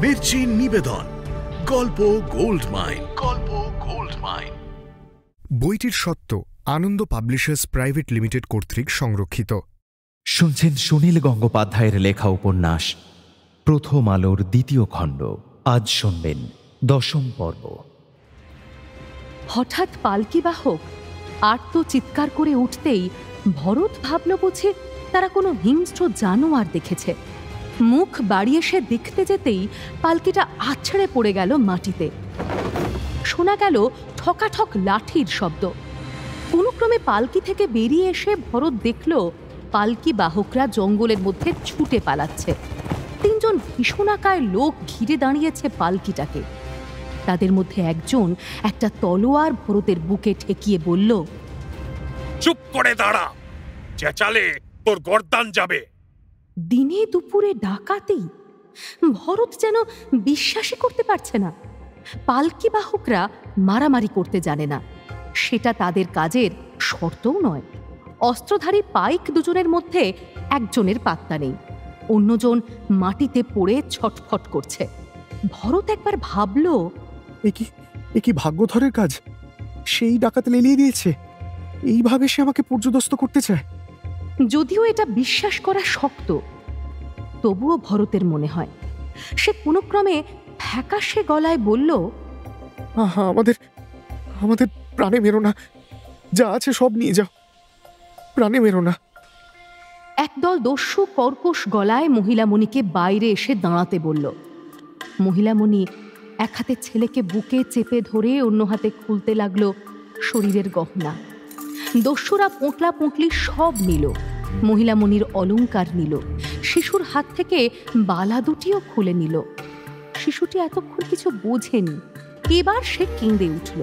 মির্চি নিবেদন গল্প gold mine. বইটির সত্ত্ব আনন্দ পাবলিশার্স প্রাইভেট লিমিটেড কর্তৃক সংরক্ষিত। শুনছেন সুনীল গঙ্গোপাধ্যায়ের লেখা উপন্যাস প্রথম আলোর দ্বিতীয় খণ্ড। আজ শুনবেন 10ম পর্ব। হঠাৎ পালকি বাহক আর্ত চিৎকার করে উঠতেই ভরত ভাবল বুঝি তারা কোনো হিংস্র জানোয়ার দেখেছে। মুখ বাড়িয়ে সে দেখতে যেতেই পালকিটা আছড়ে পড়ে গেল মাটিতে। শোনা গেল ঠকাঠক লাঠির শব্দ। কোনো ক্রমে পালকি থেকে বেরিয়ে এসে ভরত দেখল পালকি বাহকরা জঙ্গলের মধ্যে ছুটে পালাচ্ছে। 3 জন ভীষণাকায় লোক ঘিরে দাঁড়িয়েছে পালকিটাকে। তাদের মধ্যে একজন একটা তলোয়ার ভরতের বুকে ঠেকিয়ে বলল, চুপ করে দাঁড়া, চেঁচালে তোর গর্দান যাবে। দিনে দুপুরে ডাকাতি! ভরত যেন বিশ্বাসই করতে পারছে না। পালকি বাহকরা মারামারি করতে জানে না, সেটা তাদের কাজের শর্তও নয়। অস্ত্রধারী পাইক দুজনের মধ্যে একজনের পাত্তা নেই, অন্যজন মাটিতে পড়ে ছটফট করছে। ভরত একবার ভাবল, এ কি ভাগ্যধরের কাজ! সেই ডাকাত লেলিয়ে দিয়েছে। এইভাবে সে আমাকে পর্যদস্ত করতে চায়। যদিও এটা বিশ্বাস করা শক্ত, তবুও ভরতের মনে হয়। সে কোনো ক্রমে ফ্যাকাশে গলায় বলল, আমাদের প্রাণে মেরো না, যা আছে সব নিয়ে যাও, প্রাণে মেরো না। একদল দস্যু কর্কশ গলায় মহিলামণিকে বাইরে এসে দাঁড়াতে বলল। মহিলামণি এক হাতে ছেলেকে বুকে চেপে ধরে অন্য হাতে খুলতে লাগলো শরীরের গহনা। দস্যুরা পোঁটলা পোঁটলি সব নিল। মহিলামণির অলংকার নিল, শিশুর হাত থেকে বালা দুটিও খুলে নিল। শিশুটি এতক্ষণ কিছু বোঝেনি, এবার সে কেঁদে উঠল।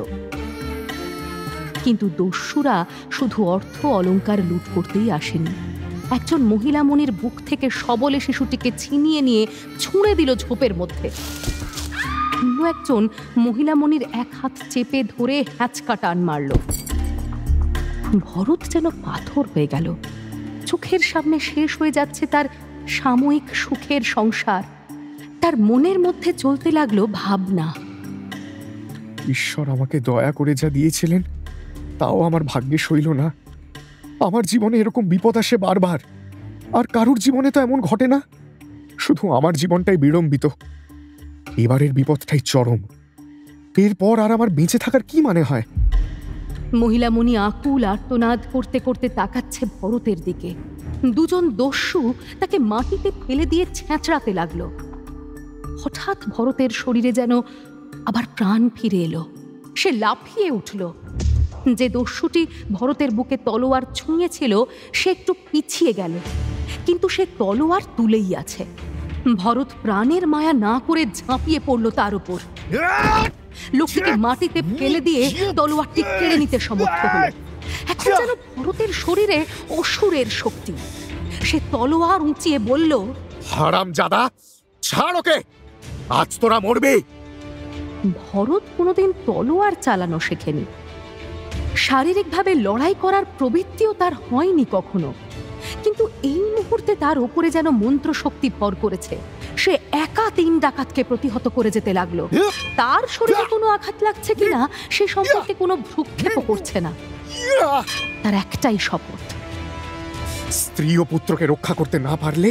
কিন্তু দস্যুরা শুধু অর্থ অলংকার লুট করতেই আসেনি। একজন মহিলামণির বুক থেকে সবলে শিশুটিকে ছিনিয়ে নিয়ে ছুঁড়ে দিল ঝোপের মধ্যে। অন্য একজন মহিলামণির এক হাত চেপে ধরে হ্যাঁচকা টান মারল। ভরত যেন পাথর হয়ে গেল। চোখের সামনে শেষ হয়ে যাচ্ছে তার সাময়িক সুখের সংসার। তার মনের মধ্যে চলতে লাগলো ভাবনা, ঈশ্বর আমাকে দয়া করে যা দিয়েছিলেন তাও আমার ভাগ্যে সইল না। আমার জীবনে এরকম বিপদ আসে বারবার, আর কারুর জীবনে তো এমন ঘটে না। শুধু আমার জীবনটাই বিড়ম্বিত। এবারের বিপদটাই চরম। এরপর আর আমার বেঁচে থাকার কি মানে হয়? মহিলামণি আকুল আর্তনাদ করতে করতে তাকাচ্ছে ভরতের দিকে। 2 জন দস্যু তাকে মাটিতে ফেলে দিয়ে ছেঁচড়াতে লাগলো। হঠাৎ ভরতের শরীরে যেন আবার প্রাণ ফিরে এলো। সে লাফিয়ে উঠল। যে দস্যুটি ভরতের বুকে তলোয়ার ছুঁয়েছিল সে একটু পিছিয়ে গেল, কিন্তু সে তলোয়ার তুলেই আছে। ভরত প্রাণের মায়া না করে ঝাঁপিয়ে পড়ল তার উপর। লোকটিকে মাটিতে ফেলে দিয়ে তলোয়ারটি কেড়ে নিতে সমর্থ হল। এখন যেন ভরতের শরীরে অসুরের শক্তি। সে তলোয়ার উঁচিয়ে বলল, হারামজাদা, ছাড় ওকে, আজ তোরা মরবি। ভরত কোনোদিন তলোয়ার চালানো শেখেনি। শারীরিকভাবে লড়াই করার প্রবৃত্তিও তার হয়নি কখনো, কিন্তু এই মুহূর্তে তার উপরে যেন মন্ত্র শক্তি ভর করেছে। সে একা 3 ডাকাতকে প্রতিহত করে যেতে লাগলো। তার শরীরে কোনো আঘাত লাগছে কিনা সে সম্পর্কে কোনো ভ্রুক্ষেপও করছে না। তার একটাই শপথ, স্ত্রী ও পুত্রকে রক্ষা করতে না পারলে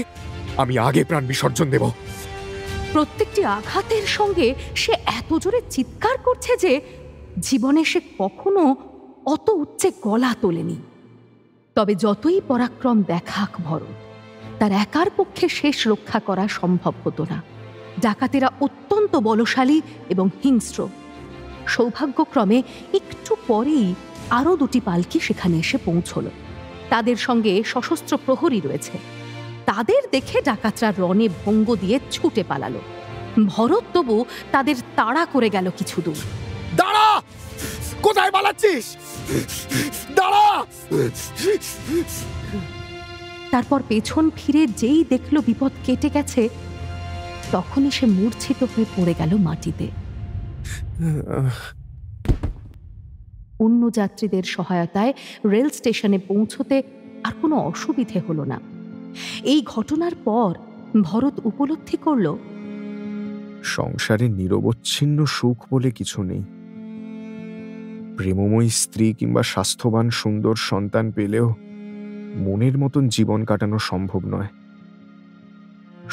আমি আগে প্রাণ বিসর্জন দেব। প্রত্যেকটি আঘাতের সঙ্গে সে এত জোরে চিৎকার করছে যে জীবনে সে কখনো অত উচ্চে গলা তোলেনি। তবে যতই পরাক্রম দেখাক ভরত, তার একার পক্ষে শেষ রক্ষা করা সম্ভব হতো না। ডাকাতেরা অত্যন্ত বলশালী এবং হিংস্র। সৌভাগ্যক্রমে একটু পরেই আরও 2টি পালকি সেখানে এসে পৌঁছল। তাদের সঙ্গে সশস্ত্র প্রহরী রয়েছে। তাদের দেখে ডাকাতরা রণে ভঙ্গ দিয়ে ছুটে পালালো। ভরত তবু তাদের তাড়া করে গেল কিছু দূর। দাঁড়া, কোথায় পালাচ্ছিস? দাঁড়া! তারপর পেছন ফিরে যেই দেখল বিপদ কেটে গেছে, তখনই সে মূর্ছিত হয়ে পড়ে গেল মাটিতে। অন্য যাত্রীদের সহায়তায় রেল স্টেশনে পৌঁছতে আর কোনো অসুবিধে হলো না। এই ঘটনার পর ভরত উপলব্ধি করল সংসারে নিরবচ্ছিন্ন সুখ বলে কিছু নেই। প্রেমময়ী স্ত্রী কিংবা স্বাস্থ্যবান সুন্দর সন্তান পেলেও মনের মতন জীবন কাটানো সম্ভব নয়।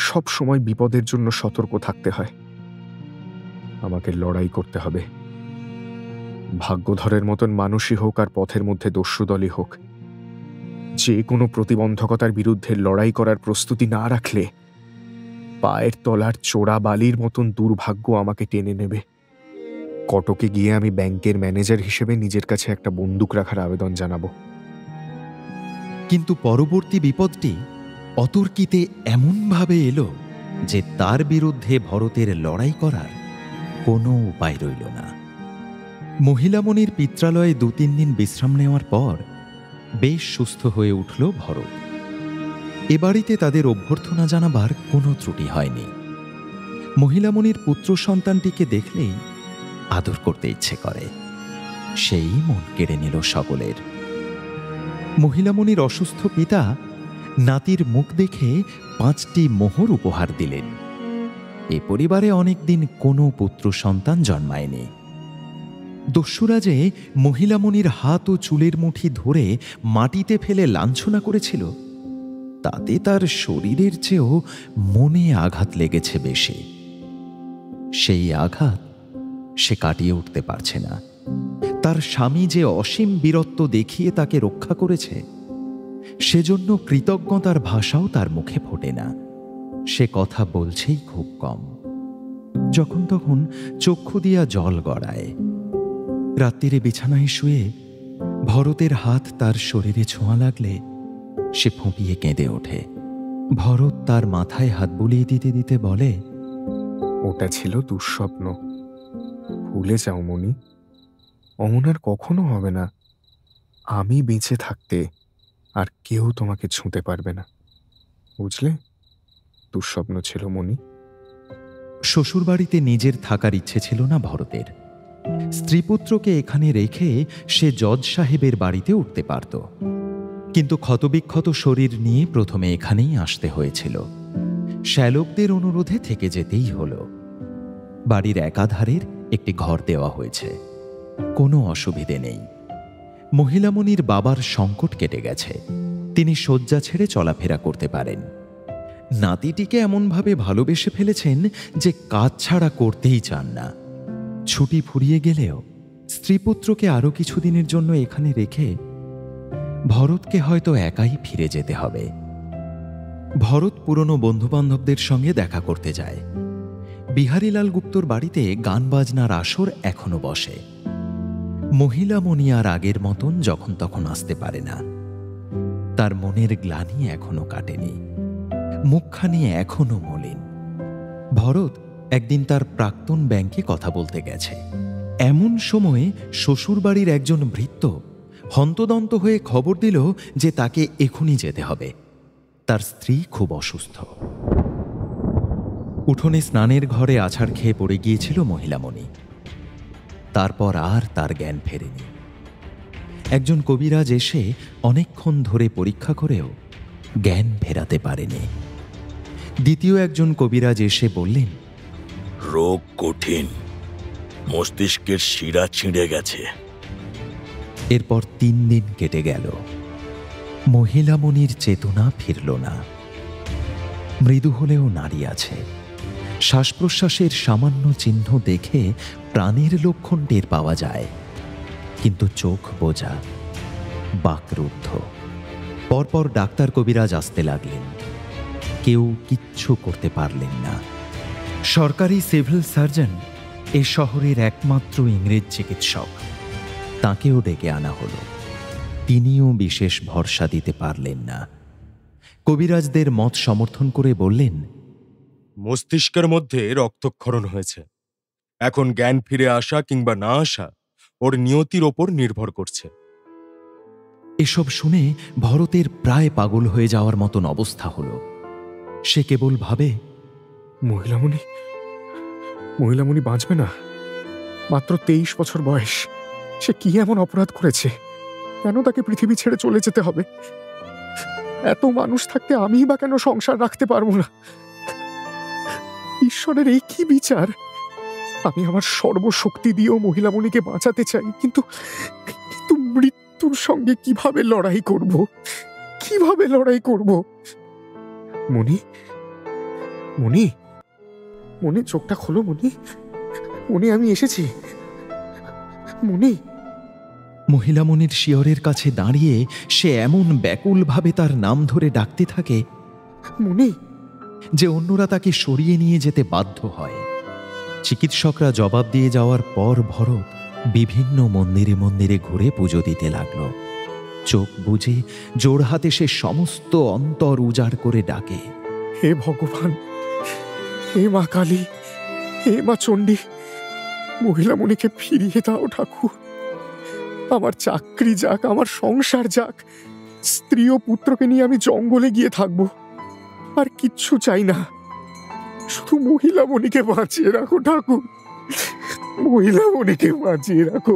সব সময় বিপদের জন্য সতর্ক থাকতে হয়। আমাকে লড়াই করতে হবে। ভাগ্যধরের মতন মানুষই হোক আর পথের মধ্যে দস্যু দলই হোক, যে কোনো প্রতিবন্ধকতার বিরুদ্ধে লড়াই করার প্রস্তুতি না রাখলে পায়ের তলার চোরা বালির মতন দুর্ভাগ্য আমাকে টেনে নেবে। কটকে গিয়ে আমি ব্যাংকের ম্যানেজার হিসেবে নিজের কাছে একটা বন্দুক রাখার আবেদন জানাবো। কিন্তু পরবর্তী বিপদটি অতর্কিতে এমনভাবে এলো যে তার বিরুদ্ধে ভরতের লড়াই করার কোনো উপায় রইল না। মহিলামণির পিত্রালয়ে 2-3 দিন বিশ্রাম নেওয়ার পর বেশ সুস্থ হয়ে উঠল ভরত। এ বাড়িতে তাদের অভ্যর্থনা জানাবার কোনো ত্রুটি হয়নি। মহিলামণির পুত্র সন্তানটিকে দেখলেই আদর করতে ইচ্ছে করে, সেই মন কেড়ে নিল সকলের। মহিলামণির অসুস্থ পিতা নাতির মুখ দেখে 5টি মোহর উপহার দিলেন। এ পরিবারে অনেকদিন কোনো পুত্র সন্তান জন্মায়নি। দস্যুরা যে মহিলামণির হাত ও চুলের মুঠি ধরে মাটিতে ফেলে লাঞ্ছনা করেছিল, তাতে তার শরীরের চেয়েও মনে আঘাত লেগেছে বেশি। সেই আঘাত সে কাটিয়ে উঠতে পারছে না। তার স্বামী যে অসীম বীরত্ব দেখিয়ে তাকে রক্ষা করেছে, সেজন্য কৃতজ্ঞতার ভাষাও তার মুখে ফোটে না। সে কথা বলছেই খুব কম, যখন তখন চক্ষু দিয়া জল গড়ায়। রাত্রিরে বিছানায় শুয়ে ভরতের হাত তার শরীরে ছোঁয়া লাগলে সে ফুঁপিয়ে কেঁদে ওঠে। ভরত তার মাথায় হাত বুলিয়ে দিতে দিতে বলে, ওটা ছিল দুঃস্বপ্ন, ভুলে যাও মণি। অমন আর কখনো হবে না। আমি বেঁচে থাকতে আর কেউ তোমাকে ছুঁতে পারবে না, বুঝলে? দুঃস্বপ্ন ছিল মণি। শ্বশুরবাড়িতে নিজের থাকার ইচ্ছে ছিল না ভরতের। স্ত্রীপুত্রকে এখানে রেখে সে জজ সাহেবের বাড়িতে উঠতে পারত, কিন্তু ক্ষতবিক্ষত শরীর নিয়ে প্রথমে এখানেই আসতে হয়েছিল। শ্যালকদের অনুরোধে থেকে যেতেই হল। বাড়ির একাধারের একটি ঘর দেওয়া হয়েছে, কোনো অসুবিধে নেই। মহিলামণির বাবার সংকট কেটে গেছে, তিনি শয্যা ছেড়ে চলাফেরা করতে পারেন। নাতিটিকে এমনভাবে ভালোবেসে ফেলেছেন যে কাজ ছাড়া করতেই চান না। ছুটি ফুরিয়ে গেলেও স্ত্রীপুত্রকে আরো কিছুদিনের জন্য এখানে রেখে ভরতকে হয়তো একাই ফিরে যেতে হবে। ভরত পুরনো বন্ধুবান্ধবদের সঙ্গে দেখা করতে যায়। বিহারীলাল গুপ্তর বাড়িতে গান বাজনার আসর এখনো বসে। মহিলামণি আর আগের মতন যখন তখন আসতে পারে না। তার মনের গ্লানি এখনো কাটেনি, মুখখানি এখনো মলিন। ভরত একদিন তার প্রাক্তন ব্যাংকে কথা বলতে গেছে। এমন সময়ে শ্বশুরবাড়ির একজন ভৃত্য হন্তদন্ত হয়ে খবর দিল যে তাকে এখনই যেতে হবে। তার স্ত্রী খুব অসুস্থ। উঠোনে স্নানের ঘরে আছাড় খেয়ে পড়ে গিয়েছিল মহিলামণি। তারপর আর তার জ্ঞান ফেরেনি। একজন কবিরাজ এসে অনেকক্ষণ ধরে পরীক্ষা করেও জ্ঞান ফেরাতে পারেনি। দ্বিতীয় একজন কবিরাজ এসে বললেন, রোগ কঠিন, মস্তিষ্কের শিরা ছিঁড়ে গেছে। এরপর 3 দিন কেটে গেল, মহিলামণির চেতনা ফিরল না। মৃদু হলেও নারী আছে। শ্বাস প্রশ্বাসের সামান্য চিহ্ন দেখে প্রাণের লক্ষণ টের পাওয়া যায়, কিন্তু চোখ বোঝা, বাকরুদ্ধ। পরপর ডাক্তার কবিরাজ আসতে লাগলেন, কেউ কিচ্ছু করতে পারলেন না। সরকারি সিভিল সার্জন এ শহরের একমাত্র ইংরেজ চিকিৎসক, তাঁকেও ডেকে আনা হলো। তিনিও বিশেষ ভরসা দিতে পারলেন না। কবিরাজদের মত সমর্থন করে বললেন, মস্তিষ্কের মধ্যে রক্তক্ষরণ হয়েছে। এখন জ্ঞান ফিরে আসা কিংবা না আসা ওর নিয়তির ওপর নির্ভর করছে। এসব শুনে ভরতের প্রায় পাগল হয়ে যাওয়ার মতন অবস্থা হলো। সে কেবল ভাবে, মহিলামণি বাঁচবে না। মাত্র 23 বছর বয়স। সে কি এমন অপরাধ করেছে? কেন তাকে পৃথিবী ছেড়ে চলে যেতে হবে? এত মানুষ থাকতে আমিই বা কেন সংসার রাখতে পারবো না? ঈশ্বরের এই কি বিচার! আমি আমার সর্বশক্তি দিয়েও মহিলামণিকে বাঁচাতে চাই, কিন্তু কিন্তু মৃত্যুর সঙ্গে কিভাবে লড়াই করব? কিভাবে লড়াই করব? মণি, মণি, মণি, চোখটা খোলো মণি। মণি, আমি এসেছি মণি। মহিলামণির শিয়রের কাছে দাঁড়িয়ে সে এমন ব্যাকুলভাবে তার নাম ধরে ডাকতে থাকে মণি, যে অন্যরা তাকে সরিয়ে নিয়ে যেতে বাধ্য হয়। চিকিৎসকরা জবাব দিয়ে যাওয়ার পর ভরত বিভিন্ন মন্দিরে মন্দিরে ঘুরে পুজো দিতে লাগল। চোখ বুজে জোড়হাতে সে সমস্ত অন্তর উজাড় করে ডাকে, হে ভগবান, হে মা কালী, হে মা চণ্ডী, মহিলামণিকে ফিরিয়ে দাও ঠাকুর। আমার চাকরি যাক, আমার সংসার যাক, স্ত্রী ও পুত্রকে নিয়ে আমি জঙ্গলে গিয়ে থাকবো, আর কিচ্ছু চাই না। শুধু মহিলামণিকে বাঁচিয়ে রাখো ঠাকুর, মহিলামণিকে বাঁচিয়ে রাখো।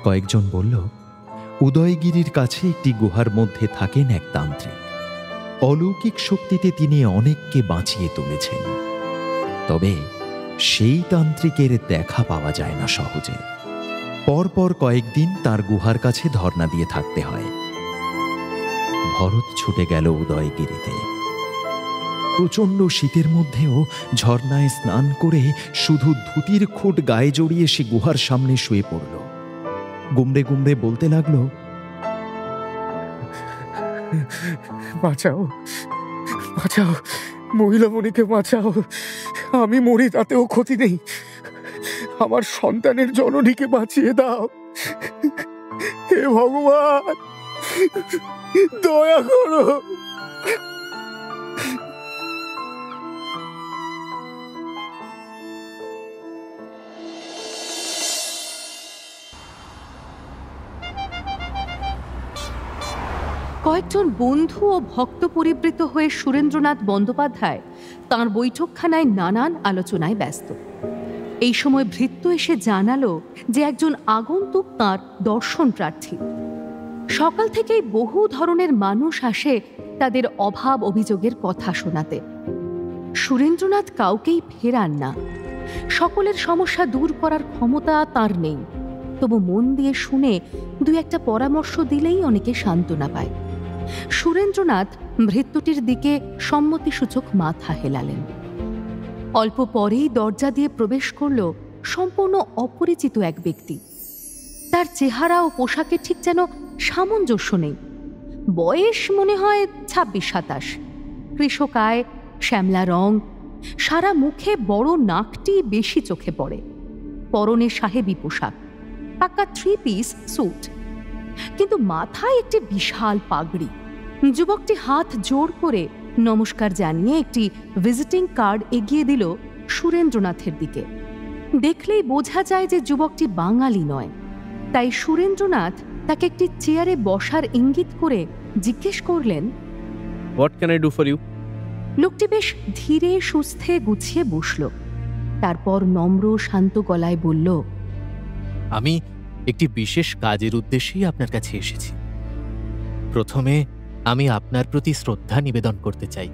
কয়েকজন বলল, উদয়গিরির কাছে একটি গুহার মধ্যে থাকেন এক তান্ত্রিক। অলৌকিক শক্তিতে তিনি অনেককে বাঁচিয়ে তুলেছেন, তবে সেই তান্ত্রিকের দেখা পাওয়া যায় না সহজে। পরপর কয়েকদিন তার গুহার কাছে ধর্ণা দিয়ে থাকতে হয়। ভরত ছুটে গেল উদয়গিরিতে। প্রচণ্ড শীতের মধ্যেও ঝর্ণায় স্নান করে শুধু ধুতির খুঁট গায়ে জড়িয়ে সে গুহার সামনে শুয়ে পড়ল। গুমড়ে গুমড়ে বলতে লাগলো, বাঁচাও, বাঁচাও, মহিলামণিকে বাঁচাও। আমি মরি তাতেও ক্ষতি নেই, আমার সন্তানের জননীকে বাঁচিয়ে দাও। হে ভগবান, দয়া করো। কয়েকজন বন্ধু ও ভক্ত পরিবৃত হয়ে সুরেন্দ্রনাথ বন্দ্যোপাধ্যায় তাঁর বৈঠকখানায় নানান আলোচনায় ব্যস্ত। এই সময় ভৃত্য এসে জানালো যে একজন আগন্তুক তাঁর দর্শন প্রার্থী। সকাল থেকেই বহু ধরনের মানুষ আসে তাদের অভাব অভিযোগের কথা শোনাতে। সুরেন্দ্রনাথ কাউকেই ফেরান না। সকলের সমস্যা দূর করার ক্ষমতা তার নেই, তবু মন দিয়ে শুনে দু একটা পরামর্শ দিলেই অনেকে সান্ত্বনা পায়। সুরেন্দ্রনাথ ভৃত্যটির দিকে সম্মতিসূচক মাথা হেলালেন। অল্প পরেই দরজা দিয়ে প্রবেশ করল সম্পূর্ণ অপরিচিত এক ব্যক্তি। তার চেহারা ও পোশাকে ঠিক যেন সামঞ্জস্য নেই। বয়স মনে হয় ২৬-২৭, কৃশকায়, শ্যামলা রং, সারা মুখে বড় নাকটি বেশি চোখে পড়ে। পরনে সাহেবি পোশাক, পাক্কা 3 পিস স্যুট, কিন্তু মাথায় একটি বিশাল পাগড়ি। যুবকটি হাত জোড় করে নমস্কার জানিয়ে একটি ভিজিটিং কার্ড এগিয়ে দিল সুরেন্দ্রনাথের দিকে। দেখলেই বোঝা যায় যে যুবকটি বাঙালি নয়, তাই সুরেন্দ্রনাথ তাকে একটি চেয়ারে বসার ইঙ্গিত করে জিজ্ঞেস করলেন, what can I do for you? লোকটি বেশ ধীরে সুস্থে গুছিয়ে বসল। তারপর নম্র শান্ত গলায় বলল, আমি একটি বিশেষ কাজের উদ্দেশ্যেই আপনার কাছে এসেছি। প্রথমে আমি আপনার প্রতি শ্রদ্ধা নিবেদন করতে চাই।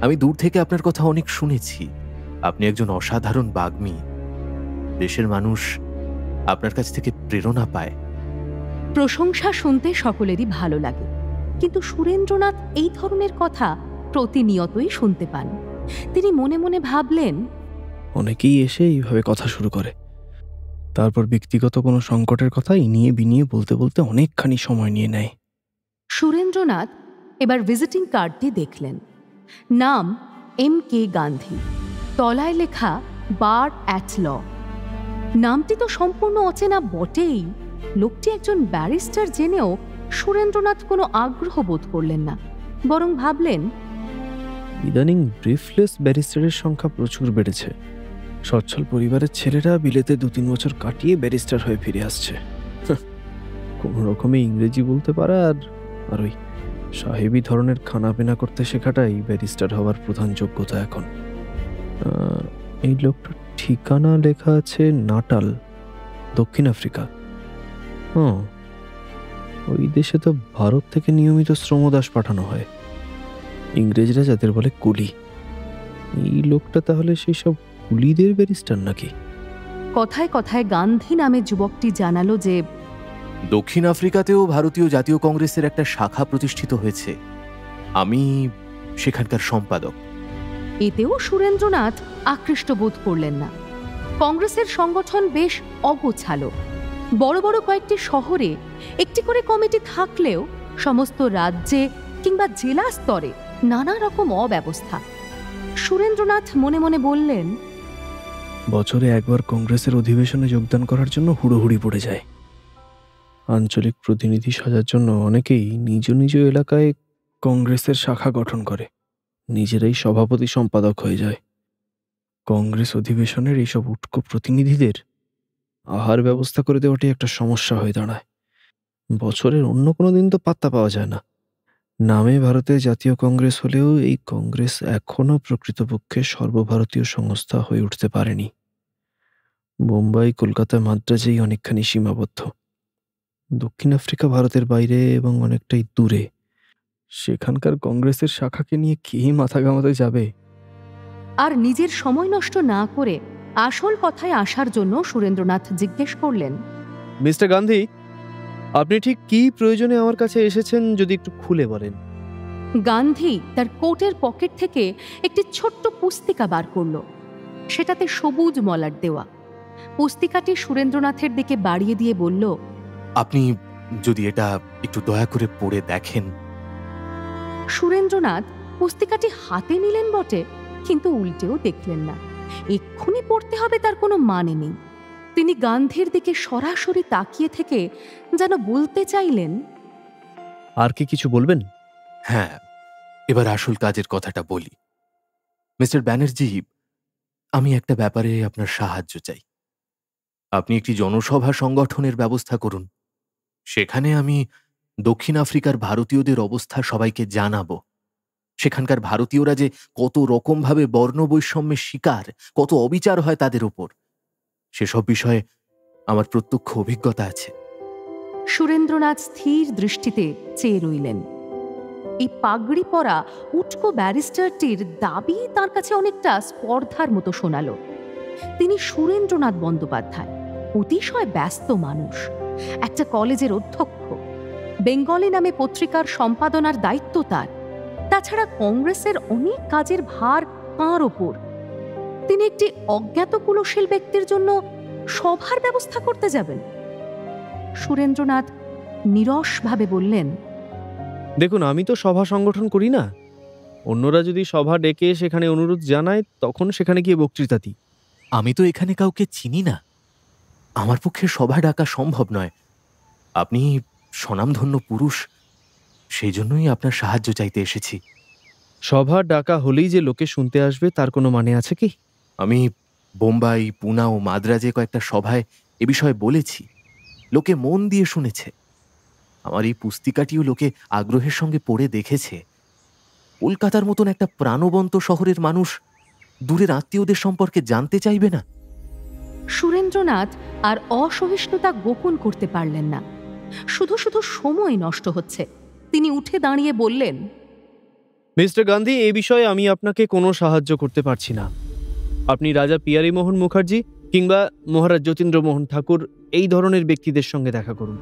আমি দূর থেকে আপনার কথা অনেক শুনেছি। আপনি একজন অসাধারণ বাগ্মী। দেশের মানুষ আপনার কাছ থেকে প্রেরণা পায়। প্রশংসা শুনতে সকলেরই ভালো লাগে, কিন্তু সুরেন্দ্রনাথ এই ধরনের কথা প্রতিনিয়তই শুনতে পান। তিনি মনে মনে ভাবলেন, অনেকেই এসে এইভাবে কথা শুরু করে, তারপর ব্যক্তিগত কোনো সংকটের কথা ইনিয়ে বিনিয়ে বলতে বলতে অনেকখানি সময় নিয়ে নেয়। সুরেন্দ্রনাথ এবার ভিজিটিং কার্ডটি দেখলেন। নাম MK গান্ধী, তলায় লেখা বার অ্যাট ল। নামটি তো সম্পূর্ণ অচেনা বটেই। লোকটি একজন ব্যারিস্টার জেনেও সুরেন্দ্রনাথ কোনো আগ্রহ বোধ করলেন না, বরং ভাবলেন, ইদানিং ব্রিফলেস ব্যারিস্টারের সংখ্যা প্রচুর বেড়েছে। সচ্ছল পরিবারের ছেলেরা বিলেতে 2-3 বছর কাটিয়ে ব্যারিস্টার হয়ে ফিরে আসছে। কোনো রকমে ইংরেজি বলতে পারা আর ওই সাহেবি ধরনের খানাপিনা করতে শেখাটাই ব্যারিস্টার হওয়ার প্রধান যোগ্যতা এখন। এই লোকটার ঠিকানা লেখা আছে নাটাল, দক্ষিণ আফ্রিকা। ওই দেশে তো ভারত থেকে নিয়মিত শ্রমদাস পাঠানো হয়, ইংরেজরা যাদের বলে কুলি। এই লোকটা তাহলে সেই সব কুলিদের ব্যারিস্টার নাকি? কথায় কথায় গান্ধী নামে যুবকটি জানালো যে দক্ষিণ আফ্রিকাতেও ভারতীয় জাতীয় কংগ্রেসের একটা শাখা প্রতিষ্ঠিত হয়েছে। আমি সেখানকার সম্পাদক। এতেও সুরেন্দ্রনাথ আকৃষ্ট বোধ করলেন না। কংগ্রেসের সংগঠন বেশ অগোছালো। বড় বড় কয়েকটি শহরে একটি করে কমিটি থাকলেও সমস্ত রাজ্যে কিংবা জেলা স্তরে নানা রকম অব্যবস্থা। সুরেন্দ্রনাথ মনে মনে বললেন, বছরে একবার কংগ্রেসের অধিবেশনে যোগদান করার জন্য হুড়োহুড়ি পড়ে যায়। আঞ্চলিক প্রতিনিধি সাজার জন্য অনেকেই নিজ নিজ এলাকায় কংগ্রেসের শাখা গঠন করে, নিজেরাই সভাপতি সম্পাদক হয়ে যায়। কংগ্রেস অধিবেশনের এইসব উটকো প্রতিনিধিদের আহার ব্যবস্থা করে দেওয়াটি একটা সমস্যা হয়ে দাঁড়ায়। বছরের অন্য কোনো দিন তো পাত্তা পাওয়া যায় না। নামে ভারতের জাতীয় কংগ্রেস হলেও এই কংগ্রেস এখনও প্রকৃতপক্ষে সর্বভারতীয় সংস্থা হয়ে উঠতে পারেনি। বোম্বাই, কলকাতা, মাদ্রাজেই অনেকখানি সীমাবদ্ধ। দক্ষিণ আফ্রিকা ভারতের বাইরে এবং অনেকটাই দূরে। সেখানকার কংগ্রেসের শাখাকে নিয়ে কে মাথা ঘামাতে যাবে? আর নিজের সময় নষ্ট না করে আসল কথায় আসার জন্য সুরেন্দ্রনাথ জিজ্ঞেস করলেন, মিস্টার গান্ধী, আপনি ঠিক কী প্রয়োজনে আমার কাছে এসেছেন যদি একটু খুলে বলেন। গান্ধী তার কোটের পকেট থেকে একটি ছোট্ট পুস্তিকা বার করল। সেটাতে সবুজ মলাট দেওয়া। পুস্তিকাটি সুরেন্দ্রনাথের দিকে বাড়িয়ে দিয়ে বলল, আপনি যদি এটা একটু দয়া করে পড়ে দেখেন। সুরেন্দ্রনাথ পুস্তিকাটি হাতে নিলেন বটে, কিন্তু উল্টেও দেখলেন না। এক্ষুনি পড়তে হবে তার কোনো মানে নেই। তিনি গান্ধীর দিকে সরাসরি তাকিয়ে থেকে যেন বলতে চাইলেন, আর কি কিছু বলবেন? হ্যাঁ, এবার আসল কাজের কথাটা বলি। মিস্টার ব্যানার্জি, আমি একটা ব্যাপারে আপনার সাহায্য চাই। আপনি একটি জনসভা সংগঠনের ব্যবস্থা করুন। সেখানে আমি দক্ষিণ আফ্রিকার ভারতীয়দের অবস্থা সবাইকে জানাবো। সেখানকার ভারতীয়রা যে কত রকমভাবে বর্ণবৈষম্যের শিকার, কত অবিচার হয় তাদের ওপর, সেসব বিষয়ে আমার প্রত্যক্ষ অভিজ্ঞতা আছে। সুরেন্দ্রনাথ স্থির দৃষ্টিতে চেয়ে রইলেন। এই পাগড়ি পরা উটকো ব্যারিস্টারটির দাবি তার কাছে অনেকটা স্পর্ধার মতো শোনালো। তিনি সুরেন্দ্রনাথ বন্দ্যোপাধ্যায়, অতিশয় ব্যস্ত মানুষ, একটা কলেজের অধ্যক্ষ। বেঙ্গলি নামে পত্রিকার সম্পাদনার দায়িত্ব তার। তাছাড়া কংগ্রেসের অনেক কাজের ভার তাঁর ওপর। তিনি একটি অজ্ঞাত কুলশীল ব্যক্তির জন্য সভার ব্যবস্থা করতে যাবেন। সুরেন্দ্রনাথ নিরসভাবে বললেন, দেখুন, আমি তো সভা সংগঠন করি না। অন্যরা যদি সভা ডেকে সেখানে অনুরোধ জানায়, তখন সেখানে গিয়ে বক্তৃতা দিই। আমি তো এখানে কাউকে চিনি না। আমার পক্ষে সভা ডাকা সম্ভব নয়। আপনি স্বনামধন্য পুরুষ, সেই জন্যই আপনার সাহায্য চাইতে এসেছি। সভা ডাকা হলেই যে লোকে শুনতে আসবে তার কোনো মানে আছে কি? আমি বোম্বাই, পুনা ও মাদ্রাজে কয়েকটা সভায় এ বিষয়ে বলেছি। লোকে মন দিয়ে শুনেছে। আমার এই পুস্তিকাটিও লোকে আগ্রহের সঙ্গে পড়ে দেখেছে। কলকাতার মতন একটা প্রাণবন্ত শহরের মানুষ দূরের আত্মীয়দের সম্পর্কে জানতে চাইবে না? সুরেন্দ্রনাথ আর অসহিষ্ণুতা গোপন করতে পারলেন না। শুধু শুধু সময় নষ্ট হচ্ছে। তিনি উঠে দাঁড়িয়ে বললেন, মিস্টার গান্ধী, এই বিষয়ে আমি আপনাকে কোনো সাহায্য করতে পারছি না। আপনি রাজা পিয়ারী মোহন মুখার্জি কিংবা মহারাজ যতীন্দ্র মোহন ঠাকুর এই ধরনের ব্যক্তিদের সঙ্গে দেখা করুন।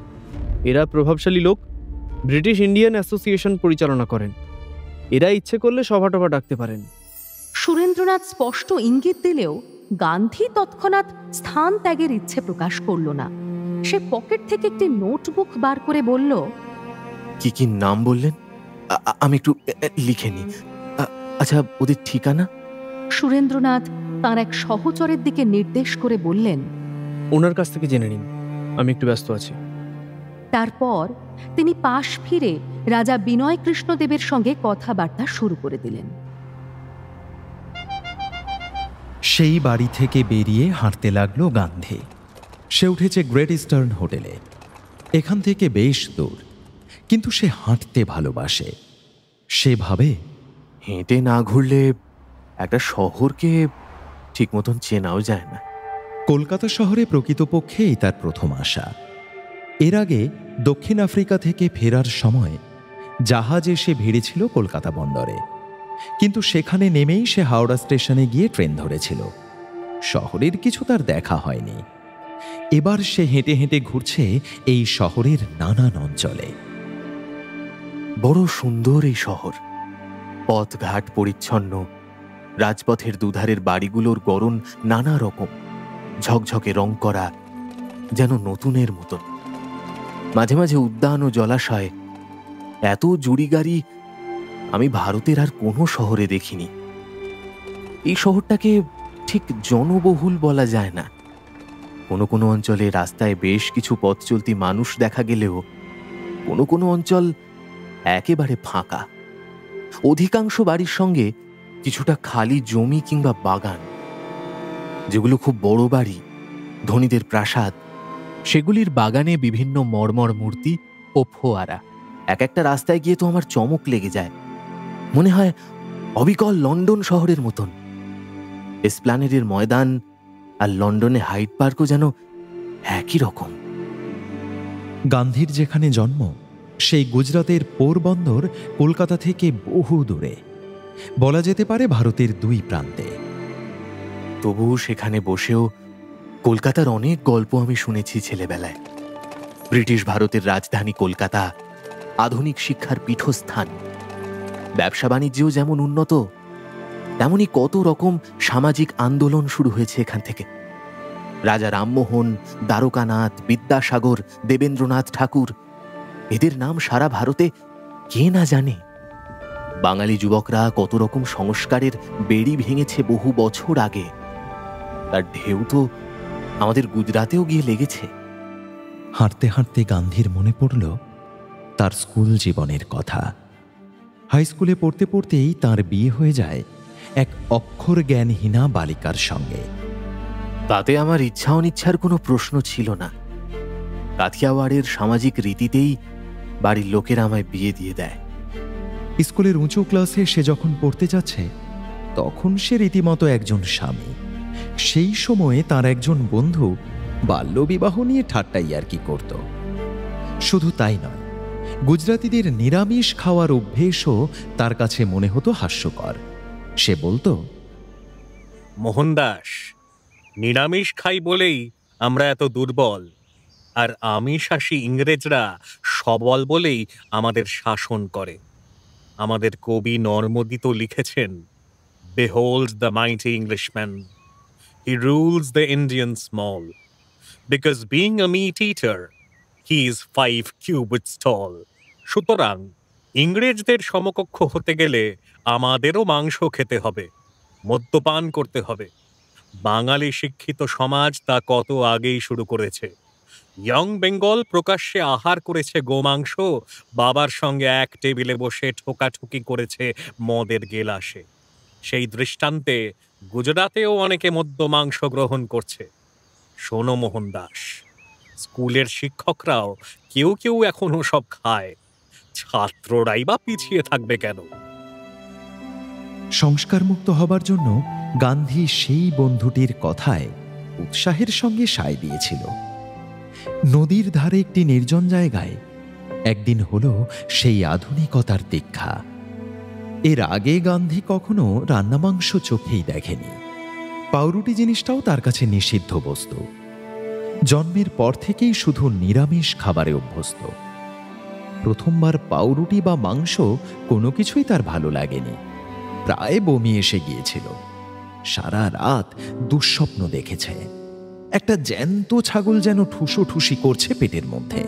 এরা প্রভাবশালী লোক, ব্রিটিশ ইন্ডিয়ান অ্যাসোসিয়েশন পরিচালনা করেন। এরা ইচ্ছে করলে সভা টভা ডাকতে পারেন। সুরেন্দ্রনাথ স্পষ্ট ইঙ্গিত দিলেও গান্ধী তৎক্ষণাৎ স্থান ত্যাগের ইচ্ছে প্রকাশ করল না। সে পকেট থেকে একটি নোটবুক বার করে বলল, কি কি নাম বললেন? আমি একটু লিখে নিই। আচ্ছা, ওদের ঠিকানা? সুরেন্দ্রনাথ তার এক সহচরের দিকে নির্দেশ করে বললেন, ওনার কাছ থেকে জেনে নিন, আমি একটু ব্যস্ত আছি। তারপর তিনি পাশ ফিরে রাজা বিনয় কৃষ্ণদেবের সঙ্গে কথাবার্তা শুরু করে দিলেন। সেই বাড়ি থেকে বেরিয়ে হাঁটতে লাগলো গান্ধী। সে উঠেছে গ্রেট ইস্টার্ন হোটেলে। এখান থেকে বেশ দূর, কিন্তু সে হাঁটতে ভালোবাসে। সে ভাবে, হেঁটে না ঘুরলে একটা শহরকে ঠিক মতন চেনাও যায় না। কলকাতা শহরে প্রকৃতপক্ষেই তার প্রথম আসা। এর আগে দক্ষিণ আফ্রিকা থেকে ফেরার সময় জাহাজ এসে ভিড়েছিল কলকাতা বন্দরে। কিন্তু সেখানে নেমেই সে হাওড়া স্টেশনে গিয়ে ট্রেন ধরেছিল। শহরের কিছু তার দেখা হয়নি। এবার সে হেঁটে হেঁটে ঘুরছে এই শহরের নানান অঞ্চলে। বড় সুন্দর এই শহর, পথঘাট পরিচ্ছন্ন, রাজপথের দুধারের বাড়িগুলোর গড়ন নানা রকম, ঝকঝকে রং করা, যেন নতুনের মতন। মাঝে মাঝে উদ্যান ও জলাশয়। এত জুড়ি গাড়ি আমি ভারতের আর কোনো শহরে দেখিনি। এই শহরটাকে ঠিক জনবহুল বলা যায় না। কোনো কোনো অঞ্চলে রাস্তায় বেশ কিছু পথ চলতি মানুষ দেখা গেলেও কোনো কোনো অঞ্চল একেবারে ফাঁকা। অধিকাংশ বাড়ির সঙ্গে কিছুটা খালি জমি কিংবা বাগান। যেগুলো খুব বড় বাড়ি, ধনীদের প্রাসাদ, সেগুলির বাগানে বিভিন্ন মর্মর মূর্তি ও ফোয়ারা। এক একটা রাস্তায় গিয়ে তো আমার চমক লেগে যায়, মনে হয় অবিকল লন্ডন শহরের মতন। এসপ্ল্যানেডের ময়দান আর লন্ডনে হাইড পার্কও যেন একই রকম। গান্ধীর যেখানে জন্ম সেই গুজরাতের পোরবন্দর কলকাতা থেকে বহু দূরে, বলা যেতে পারে ভারতের দুই প্রান্তে। তবু সেখানে বসেও কলকাতার অনেক গল্প আমি শুনেছি ছেলেবেলায়। ব্রিটিশ ভারতের রাজধানী কলকাতা, আধুনিক শিক্ষার পীঠস্থান। ব্যবসা বাণিজ্যও যেমন উন্নত, তেমনি কত রকম সামাজিক আন্দোলন শুরু হয়েছে এখান থেকে। রাজা রামমোহন, দ্বারকানাথ, বিদ্যাসাগর, দেবেন্দ্রনাথ ঠাকুর, এদের নাম সারা ভারতে কে না জানে। বাঙালি যুবকরা কত রকম সংস্কারের বেড়ি ভেঙেছে বহু বছর আগে, তার ঢেউ তো আমাদের গুজরাতেও গিয়ে লেগেছে। হাঁটতে হাঁটতে গান্ধীর মনে পড়ল তার স্কুল জীবনের কথা। হাই স্কুলে পড়তে পড়তেই তার বিয়ে হয়ে যায় এক অক্ষর জ্ঞানহীনা বালিকার সঙ্গে। তাতে আমার ইচ্ছা অনিচ্ছার কোনো প্রশ্ন ছিল না। কাথিয়াওয়াড়ের সামাজিক রীতিতেই বাড়ির লোকেরা আমায় বিয়ে দিয়ে দেয়। স্কুলের উঁচু ক্লাসে সে যখন পড়তে যাচ্ছে তখন সে রীতিমতো একজন স্বামী। সেই সময়ে তার একজন বন্ধু বাল্যবিবাহ নিয়ে ঠাট্টা ইয়ার্কি করত। শুধু তাই নয়, গুজরাতিদের নিরামিষ খাওয়ার অভ্যেসও তার কাছে মনে হতো হাস্যকর। সে বলতো, মোহনদাস, নিরামিষ খাই বলেই আমরা এত দুর্বল, আর আমিষাসী ইংরেজরা সবল বলেই আমাদের শাসন করে। আমাদের কবি নর্মদী তো লিখেছেন, Behold the mighty Englishman, he rules the Indian small, because being a meat eater, he is 5 cubits tall. সুতরাং ইংরেজদের সমকক্ষ হতে গেলে আমাদেরও মাংস খেতে হবে, মদ্যপান করতে হবে। বাঙালি শিক্ষিত সমাজ তা কত আগেই শুরু করেছে। ইয়ং বেঙ্গল প্রকাশ্যে আহার করেছে গোমাংস, বাবার সঙ্গে এক টেবিলে বসে ঠোকাঠুকি করেছে মদের গেলাসে। সেই দৃষ্টান্তে গুজরাতেও অনেকে মদ্য মাংস গ্রহণ করছে। শোনো মোহনদাস, স্কুলের শিক্ষকরাও কেউ কেউ এখনো সব খায়, ছাত্ররাই বা পিছিয়ে থাকবে কেন? সংস্কারমুক্ত হবার জন্য গান্ধী সেই বন্ধুটির কথায় উৎসাহের সঙ্গে সায় দিয়েছিল। নদীর ধারে একটি নির্জন জায়গায় একদিন হলো সেই আধুনিকতার দীক্ষা। এর আগে গান্ধী কখনো রান্না মাংস চোখেই দেখেনি। পাউরুটি জিনিসটাও তার কাছে নিষিদ্ধ বস্তু। জন্মের পর থেকেই শুধু নিরামিষ খাবারে অভ্যস্ত। প্রথমবার পাউরুটি বা মাংস কোনো কিছুই তার ভালো লাগেনি। প্রায় বমি এসে গিয়েছিল। সারা রাত দুঃস্বপ্ন দেখেছে। একটা জ্যান্ত ছাগল যেন ঠুসোঠুসি করছে পেটের মধ্যে।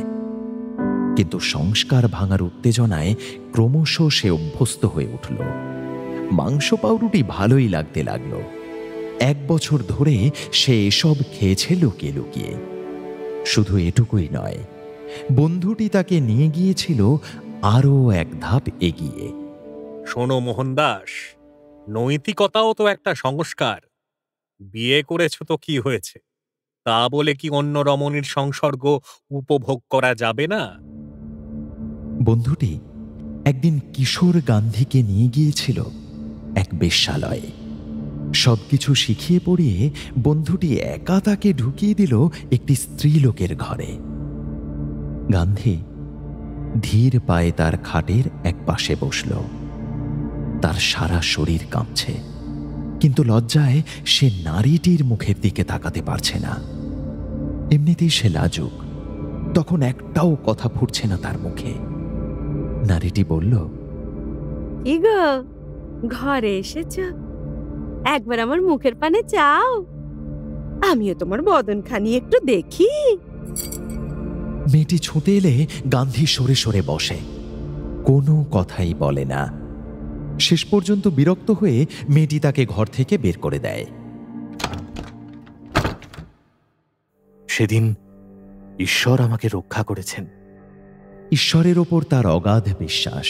কিন্তু সংস্কার ভাঙার উত্তেজনায় ক্রমশ সে অভ্যস্ত হয়ে উঠল। মাংস পাউরুটি ভালোই লাগতে লাগলো। 1 বছর ধরে সে এসব খেয়েছে লুকিয়ে লুকিয়ে। শুধু এটুকুই নয়, বন্ধুটি তাকে নিয়ে গিয়েছিল আরও এক ধাপ এগিয়ে। শোনো মোহনদাস, নৈতিকতাও তো একটা সংস্কার। বিয়ে করেছ তো কি হয়েছে, তা বলে কি অন্য রমণীর সংসর্গ উপভোগ করা যাবে না? বন্ধুটি একদিন কিশোর গান্ধীকে নিয়ে গিয়েছিল এক বেশ্যালয়ে। সবকিছু শিখিয়ে পড়িয়ে বন্ধুটি একা তাকে ঢুকিয়ে দিল একটি স্ত্রীলোকের ঘরে। গান্ধী ধীর পায়ে তার খাটের এক পাশে বসল। তার সারা শরীর কাঁপছে, কিন্তু লজ্জায় সে নারীটির মুখের দিকে তাকাতে পারছে না। এমনিতেই সে লাজুক, তখন একটাও কথা ফুটছে না তার মুখে। নারীটি বলল, কি গো, ঘরে এসেছ? একবার আমার মুখের পানে চাও, আমিও তোমার বদনখানি একটু দেখি। মেয়েটি ছুটে এলে গান্ধী সরে সরে বসে, কোনো কথাই বলে না। শেষ পর্যন্ত বিরক্ত হয়ে মেয়েটি তাকে ঘর থেকে বের করে দেয়। সেদিন ঈশ্বর আমাকে রক্ষা করেছেন। ঈশ্বরের ওপর তার অগাধ বিশ্বাস।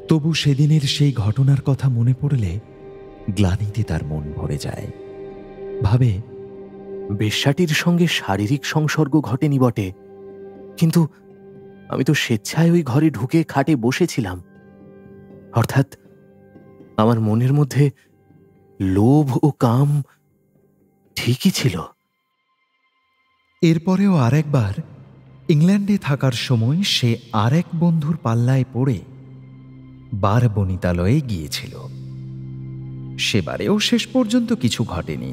তবু সেদিনের সেই ঘটনার কথা মনে পড়লে গ্লানিতে তার মন ভরে যায়। ভাবে, বেশ্যাটির সঙ্গে শারীরিক সংসর্গ ঘটেনি বটে, কিন্তু আমি তো স্বেচ্ছায় ওই ঘরে ঢুকে খাটে বসেছিলাম। অর্থাৎ আমার মনের মধ্যে লোভ ও কাম ঠিকই ছিল। এরপরেও আরেকবার ইংল্যান্ডে থাকার সময় সে আরেক বন্ধুর পাল্লায় পড়ে বার বনিতালয়ে গিয়েছিল। সেবারেও শেষ পর্যন্ত কিছু ঘটেনি।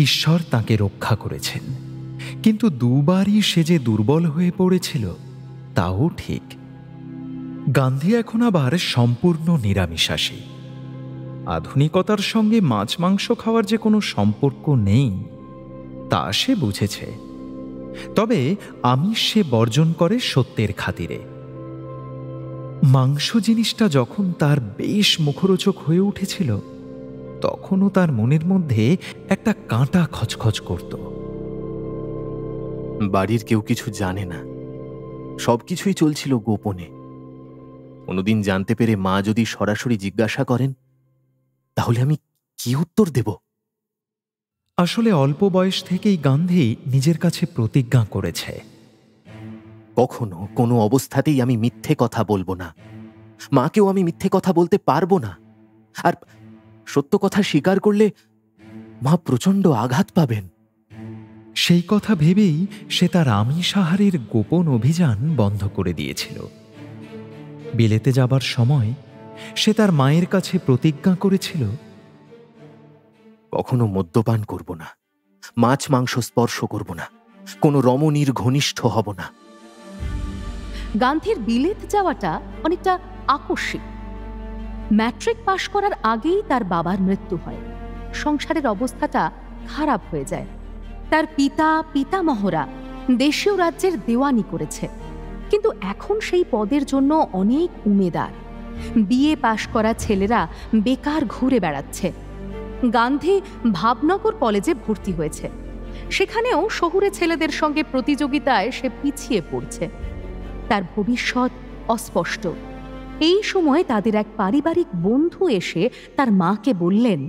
ঈশ্বর তাকে রক্ষা করেছেন, কিন্তু দুবারই সে যে দুর্বল হয়ে পড়েছিল তাও ঠিক। গান্ধী এখন আবার সম্পূর্ণ নিরামিষাশী। আধুনিকতার সঙ্গে মাছ মাংস খাওয়ার যে কোনো সম্পর্ক নেই তা সে বুঝেছে। তবে আমিষ সে বর্জন করে সত্যের খাতিরে। মাংস জিনিসটা যখন তার বেশ মুখরোচক হয়ে উঠেছিল, তখনও তার মনের মধ্যে একটা কাঁটা খচখচ করত। বাড়ির কেউ কিছু জানে না, সবকিছুই চলছিল গোপনে। কোনোদিন জানতে পেরে মা যদি সরাসরি জিজ্ঞাসা করেন, তাহলে আমি কি উত্তর দেব? আসলে অল্প বয়স থেকেই গান্ধী নিজের কাছে প্রতিজ্ঞা করেছে, কখনো কোনো অবস্থাতেই আমি মিথ্যে কথা বলবো না। মাকেও আমি মিথ্যে কথা বলতে পারবো না। আর সত্য কথা স্বীকার করলে মা প্রচণ্ড আঘাত পাবেন। সেই কথা ভেবেই সে তার আমিষ আহারের গোপন অভিযান বন্ধ করে দিয়েছিল। বিলেতে যাবার সময় সে তার মায়ের কাছে প্রতিজ্ঞা করেছিল, কখনো মদ্যপান করব না, মাছ মাংস স্পর্শ করব না, কোনো রমণীর ঘনিষ্ঠ হব না। গান্ধীর বিলেত যাওয়াটা অনেকটা আকস্মিক। ম্যাট্রিক পাশ করার আগেই তার বাবার মৃত্যু হয়। সংসারের অবস্থাটা খারাপ হয়ে যায়। তার পিতামহরা দেশীয় রাজ্যের দেওয়ানি করেছে, কিন্তু এখন সেই পদের জন্য অনেক উমেদার। বিএ পাশ করা ছেলেরা বেকার ঘুরে বেড়াচ্ছে। গান্ধী ভাবনগর কলেজে ভর্তি হয়েছে। সেখানেও শহুরে ছেলেদের সঙ্গে প্রতিযোগিতায় সে পিছিয়ে পড়ছে। তার ভবিষ্যৎ অস্পষ্ট। এই সময় তাদের এক পারিবারিক বন্ধু এসে তার মাকে বললেন,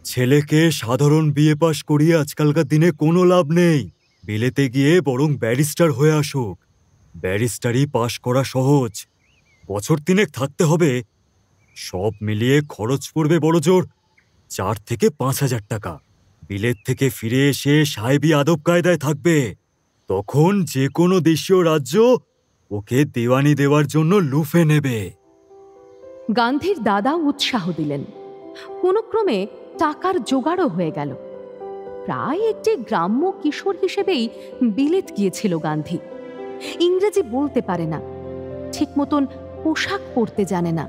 ছেলেকে সাধারণ বিএ পাশ করিয়ে আজকালকার দিনে কোনো লাভ নেই। বিলেতে গিয়ে বরং ব্যারিস্টার হয়ে আসুক। ব্যারিস্টারি পাশ করা সহজ, বছর 3 থাকতে হবে। সব মিলিয়ে খরচ পড়বে বড়জোর 4 থেকে 5,000 টাকা। বিলেত থেকে ফিরে এসে সাহেবি আদব কায়দায় থাকবে। তখন যে কোনো দেশীয় রাজ্য ওকে দেওয়ানি দেওয়ার জন্য লুফে নেবে। গান্ধীর দাদা উৎসাহ দিলেন। কোনো ক্রমে টাকার জোগাড়ও হয়ে গেল। প্রায় একটি গ্রাম্য কিশোর হিসেবেই বিলেত গিয়েছিল গান্ধী। ইংরেজি বলতে পারে না, ঠিক মতন পোশাক পরতে জানে না।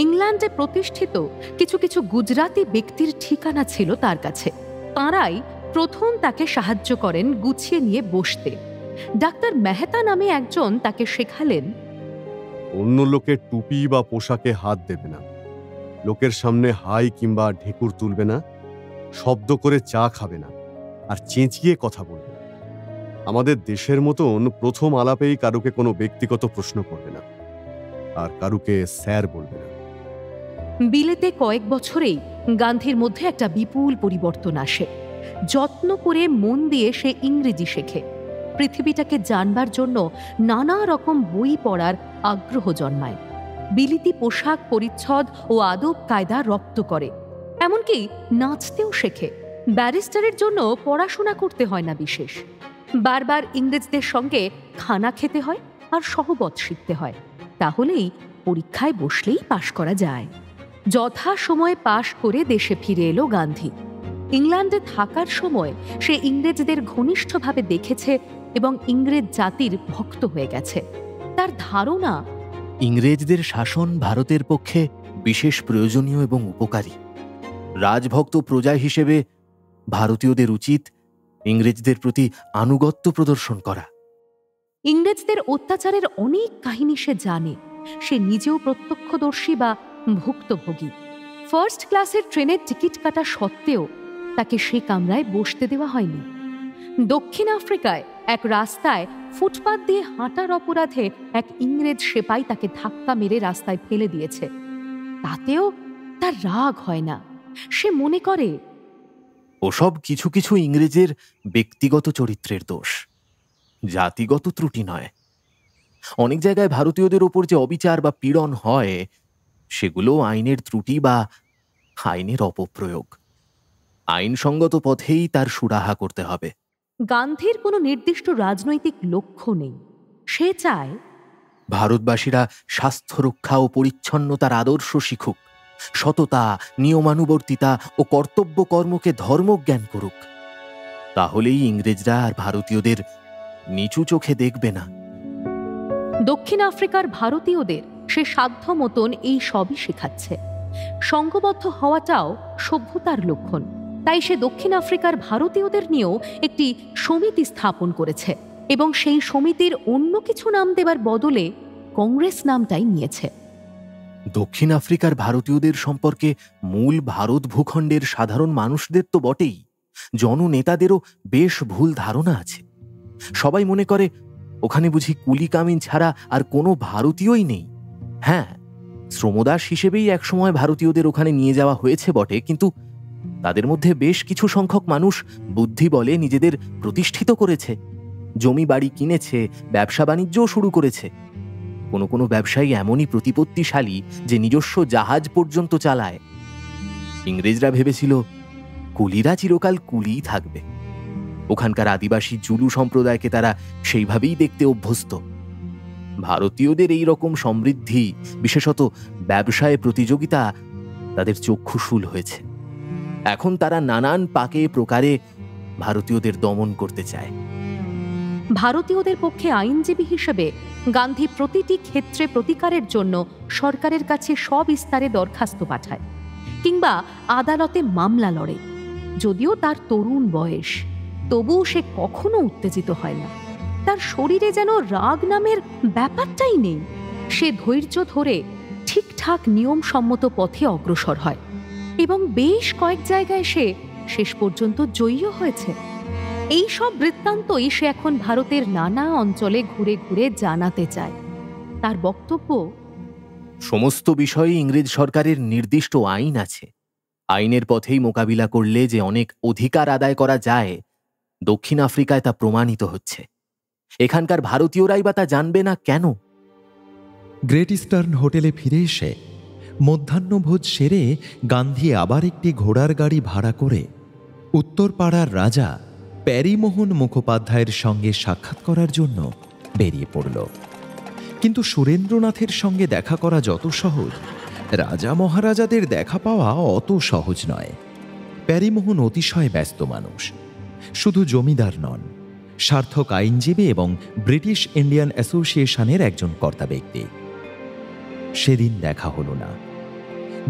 ইংল্যান্ডে প্রতিষ্ঠিত কিছু কিছু গুজরাতি ব্যক্তির ঠিকানা ছিল তার কাছে। তাঁরাই প্রথম তাকে সাহায্য করেন গুছিয়ে নিয়ে বসতে। ডাক্তার মেহতা নামে একজন তাকে শেখালেন, অন্য লোকের টুপি বা পোশাকে হাত দেবে না, লোকের সামনে হাই কিংবা ঢেকুর তুলবে না, শব্দ করে চা খাবে না, আর চেঁচিয়ে কথা বলবে না। আমাদের দেশের মতন প্রথম আলাপেই কারুকে কোনো ব্যক্তিগত প্রশ্ন করবে না, আর কারুকে স্যার বলবে না। বিলেতে কয়েক বছরেই গান্ধীর মধ্যে একটা বিপুল পরিবর্তন আসে। যত্ন করে মন দিয়ে সে ইংরেজি শেখে। পৃথিবীটাকে জানবার জন্য নানা রকম বই পড়ার আগ্রহ জন্মায়। বিলিতি পোশাক পরিচ্ছদ ও আদব কায়দা রপ্ত করে। এমনকি নাচতেও শেখে। ব্যারিস্টারের জন্য পড়াশোনা করতে হয় না বিশেষ। বারবার ইংরেজদের সঙ্গে খানা খেতে হয় আর সহবত শিখতে হয়। তাহলেই পরীক্ষায় বসলেই পাশ করা যায়। যথা সময়ে পাশ করে দেশে ফিরে এলো গান্ধী। ইংল্যান্ডে থাকার সময় সে ইংরেজদের ঘনিষ্ঠভাবে দেখেছে এবং ইংরেজ জাতির ভক্ত হয়ে গেছে। তার ধারণা, ইংরেজদের শাসন ভারতের পক্ষে বিশেষ প্রয়োজনীয় এবং উপকারী। রাজভক্ত প্রজা হিসেবে ভারতীয়দের উচিত ইংরেজদের প্রতি আনুগত্য প্রদর্শন করা। ইংরেজদের অত্যাচারের অনেক কাহিনী সে জানে। সে নিজেও প্রত্যক্ষদর্শী বা ভুক্তভোগী। ফার্স্ট ক্লাসের ট্রেনের টিকিট কাটা সত্ত্বেও তাকে সে কামরায় বসতে দেওয়া হয়নি। দক্ষিণ আফ্রিকায় এক রাস্তায় ফুটপাত দিয়ে হাঁটার অপরাধে এক ইংরেজ সেপাই তাকে ধাক্কা মেরে রাস্তায় ফেলে দিয়েছে। তাতেও তার রাগ হয় না। সে মনে করে, ওসব কিছু কিছু ইংরেজের ব্যক্তিগত চরিত্রের দোষ, জাতিগত ত্রুটি নয়। অনেক জায়গায় ভারতীয়দের ওপর যে অবিচার বা পীড়ন হয়, সেগুলো আইনের ত্রুটি বা আইনের অপপ্রয়োগ। আইনসঙ্গত পথেই তার সুরাহা করতে হবে। গান্ধীর কোনো নির্দিষ্ট রাজনৈতিক লক্ষ্য নেই। সে চায় ভারতবাসীরা স্বাস্থ্য রক্ষা ও পরিচ্ছন্নতার আদর্শ শিখুক, সততা, নিয়মানুবর্তিতা ও কর্তব্য কর্মকে ধর্মজ্ঞান করুক। তাহলেই ইংরেজরা আর ভারতীয়দের নিচু চোখে দেখবে না। দক্ষিণ আফ্রিকার ভারতীয়দের সে সাধ্য মতন এই সবই শেখাচ্ছে। সংঘবদ্ধ হওয়াটাও সভ্যতার লক্ষণ। তাই সে দক্ষিণ আফ্রিকার ভারতীয়দের নিয়েও একটি সমিতি স্থাপন করেছে এবং সেই সমিতির অন্য কিছু নাম দেবার বদলে কংগ্রেস নামটাই নিয়েছে। দক্ষিণ আফ্রিকার ভারতীয়দের সম্পর্কে মূল ভারত ভূখণ্ডের সাধারণ মানুষদের তো বটেই, জননেতাদেরও বেশ ভুল ধারণা আছে। সবাই মনে করে ওখানে বুঝি কুলি কামিন ছাড়া আর কোনো ভারতীয়ই নেই। হ্যাঁ, শ্রমদাস হিসেবেই একসময় ভারতীয়দের ওখানে নিয়ে যাওয়া হয়েছে বটে, কিন্তু তাদের মধ্যে বেশ কিছু সংখ্যক মানুষ বুদ্ধি বলে নিজেদের প্রতিষ্ঠিত করেছে, জমি বাড়ি কিনেছে, ব্যবসা বাণিজ্যও শুরু করেছে। কোনো কোনো ব্যবসায়ী এমনই প্রতিপত্তিশালী যে নিজস্ব জাহাজ পর্যন্ত চালায়। ইংরেজরা ভেবেছিল কুলিরা চিরকাল কুলিই থাকবে। ওখানকার আদিবাসী জুলু সম্প্রদায়কে তারা সেইভাবেই দেখতে অভ্যস্ত। ভারতীয়দের এই রকম সমৃদ্ধি, বিশেষত ব্যবসায় প্রতিযোগিতা, তাদের চক্ষুশূল হয়েছে। এখন তারা নানান পাকে প্রকারে ভারতীয়দের দমন করতে চায়। ভারতীয়দের পক্ষে আইনজীবী হিসেবে গান্ধী প্রতিটি ক্ষেত্রে প্রতিকারের জন্য সরকারের কাছে সবিস্তারে দরখাস্ত পাঠায় কিংবা আদালতে মামলা লড়ে। যদিও তার তরুণ বয়স, তবুও সে কখনো উত্তেজিত হয় না। তার শরীরে যেন রাগ নামের ব্যাপারটাই নেই। সে ধৈর্য ধরে ঠিকঠাক নিয়মসম্মত পথে অগ্রসর হয় এবং বেশ কয়েক জায়গায় সে শেষ পর্যন্ত জয়ীও হয়েছে। এই সব বৃত্তান্তই সে এখন ভারতের নানা অঞ্চলে ঘুরে ঘুরে জানাতে চায়। তার বক্তব্য, সমস্ত বিষয়ে ইংরেজ সরকারের নির্দিষ্ট আইন আছে। আইনের পথেই মোকাবিলা করলে যে অনেক অধিকার আদায় করা যায়, দক্ষিণ আফ্রিকায় তা প্রমাণিত হচ্ছে। এখানকার ভারতীয়রাই বা তা জানবে না কেন? গ্রেট ইস্টার্ন হোটেলে ফিরে এসে মধ্যাহ্নভোজ সেরে গান্ধী আবার একটি ঘোড়ার গাড়ি ভাড়া করে উত্তরপাড়ার রাজা প্যারীমোহন মুখোপাধ্যায়ের সঙ্গে সাক্ষাৎ করার জন্য বেরিয়ে পড়ল। কিন্তু সুরেন্দ্রনাথের সঙ্গে দেখা করা যত সহজ, রাজা মহারাজাদের দেখা পাওয়া অত সহজ নয়। প্যারীমোহন অতিশয় ব্যস্ত মানুষ। শুধু জমিদার নন, সার্থক আইনজীবী এবং ব্রিটিশ ইন্ডিয়ান অ্যাসোসিয়েশনের একজন কর্তা ব্যক্তি। সেদিন দেখা হল না।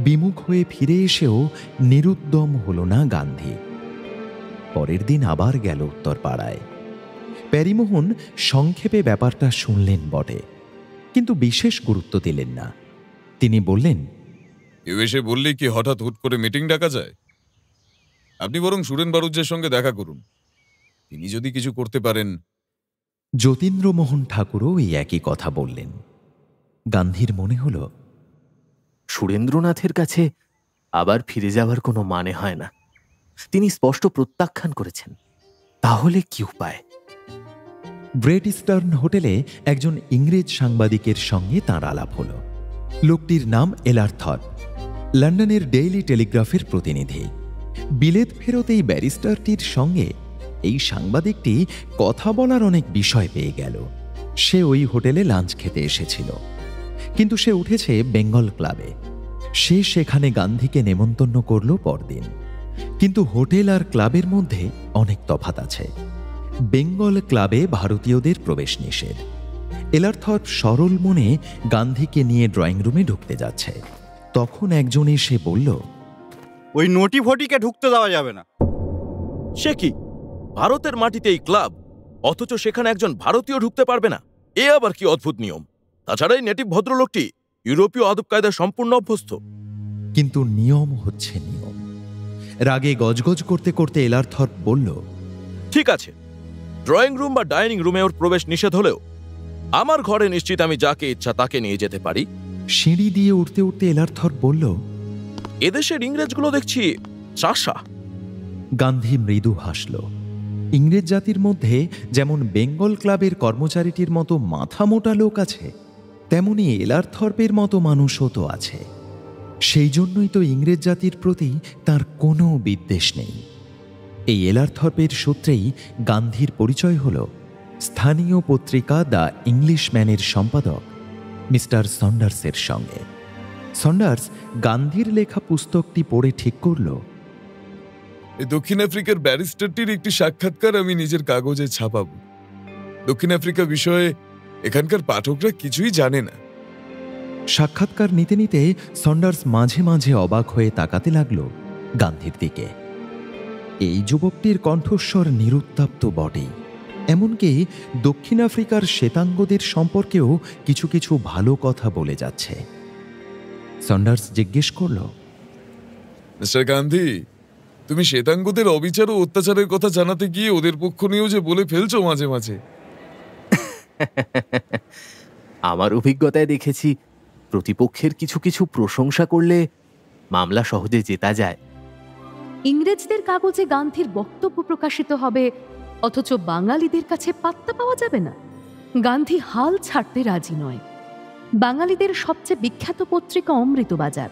বিমুখ হয়ে ফিরে এসেও নিরুদ্যম হল না গান্ধী। পরের দিন আবার গেল উত্তরপাড়ায়। প্যারীমোহন সংক্ষেপে ব্যাপারটা শুনলেন বটে, কিন্তু বিশেষ গুরুত্ব দিলেন না। তিনি বললেন, কেউ এসে বললেই কি হঠাৎ হুট করে মিটিং ডাকা যায়? আপনি বরং সুরেন বাড়ুজ্যের সঙ্গে দেখা করুন, তিনি যদি কিছু করতে পারেন। যতীন্দ্রমোহন ঠাকুরও এই একই কথা বললেন। গান্ধীর মনে হল, সুরেন্দ্রনাথের কাছে আবার ফিরে যাওয়ার কোনো মানে হয় না। তিনি স্পষ্ট প্রত্যাখ্যান করেছেন। তাহলে কি উপায়? গ্রেট ইস্টার্ন হোটেলে একজন ইংরেজ সাংবাদিকের সঙ্গে তাঁর আলাপ হল। লোকটির নাম এলার্থর, লন্ডনের ডেইলি টেলিগ্রাফের প্রতিনিধি। বিলেত ফেরত এই ব্যারিস্টারটির সঙ্গে এই সাংবাদিকটি কথা বলার অনেক বিষয় পেয়ে গেল। সে ওই হোটেলে লাঞ্চ খেতে এসেছিল, কিন্তু সে উঠেছে বেঙ্গল ক্লাবে। সে সেখানে গান্ধীকে নেমন্তন্ন করল পরদিন। কিন্তু হোটেল আর ক্লাবের মধ্যে অনেক তফাৎ আছে। বেঙ্গল ক্লাবে ভারতীয়দের প্রবেশ নিষেধ। এলারথর্প সরল মনে গান্ধীকে নিয়ে ড্রয়িং রুমে ঢুকতে যাচ্ছে। তখন একজন এসে বলল, ওই নটি ফটিকে ঢুকতে দেওয়া যাবে না। সে কি, ভারতের মাটিতে এই ক্লাব, অথচ সেখানে একজন ভারতীয় ঢুকতে পারবে না? এ আবার কি অদ্ভুত নিয়ম! তাছাড়া এই নেটিভ ভদ্রলোকটি ইউরোপীয় আদব কায়দায় সম্পূর্ণ অভ্যস্ত। কিন্তু নিয়ম হচ্ছে নিয়ম। রাগে গজগজ করতে করতে এলারথর্প বলল, ঠিক আছে, ড্রয়িং রুম বা ডাইনিং রুমে ওর প্রবেশ নিষেধ হলেও আমার ঘরে নিশ্চিত আমি যাকে ইচ্ছা তাকে নিয়ে যেতে পারি। সিঁড়ি দিয়ে উঠতে উঠতে এলারথর্প বলল, এদেশের ইংরেজগুলো দেখছি চাষা। গান্ধী মৃদু হাসল। ইংরেজ জাতির মধ্যে যেমন বেঙ্গল ক্লাবের কর্মচারীটির মতো মাথা মোটা লোক আছে, তেমনি এলারথর্পের মতো মানুষও তো আছে। সেই জন্যই তো ইংরেজ জাতির প্রতি তার কোনো বিদ্বেষ নেই। এই এলারথর্পের সূত্রেই গান্ধীর পরিচয় হল স্থানীয় পত্রিকা দ্য ইংলিশম্যানের সম্পাদক মিস্টার সন্ডার্সের সঙ্গে। সন্ডার্স গান্ধীর লেখা পুস্তকটি পড়ে ঠিক করল, এই দক্ষিণ আফ্রিকার ব্যারিস্টারটির একটি সাক্ষাৎকার আমি নিজের কাগজে ছাপাবো। দক্ষিণ আফ্রিকা বিষয়ে এখানকার পাঠকরা কিছুই জানে না। সাক্ষাৎকার নিতে নিতে সন্ডার্স মাঝে মাঝে অবাক হয়ে তাকাতে লাগল গান্ধীর দিকে। এই যুবকটির কণ্ঠস্বর নিরুত্তাপ্ত বটেই, এমনকি দক্ষিণ আফ্রিকার শ্বেতাঙ্গদের সম্পর্কেও কিছু কিছু ভালো কথা বলে যাচ্ছে। সন্ডার্স জিজ্ঞেস করল, মিস্টার গান্ধী, তুমি শ্বেতাঙ্গদের অবিচার ও অত্যাচারের কথা জানাতে গিয়ে ওদের পক্ষ নিয়েও যে বলে ফেলছো মাঝে মাঝে। আমার অভিজ্ঞতায় দেখেছি, প্রতিপক্ষের কিছু কিছু প্রশংসা করলে মামলা সহজে জেতা যায়। ইংরেজদের কাগজে গান্ধীর বক্তব্য প্রকাশিত হবে, অথচ বাঙালিদের কাছে পাত্তা পাওয়া যাবে না। গান্ধী হাল ছাড়তে রাজি নয়। বাঙালিদের সবচেয়ে বিখ্যাত পত্রিকা অমৃতবাজার,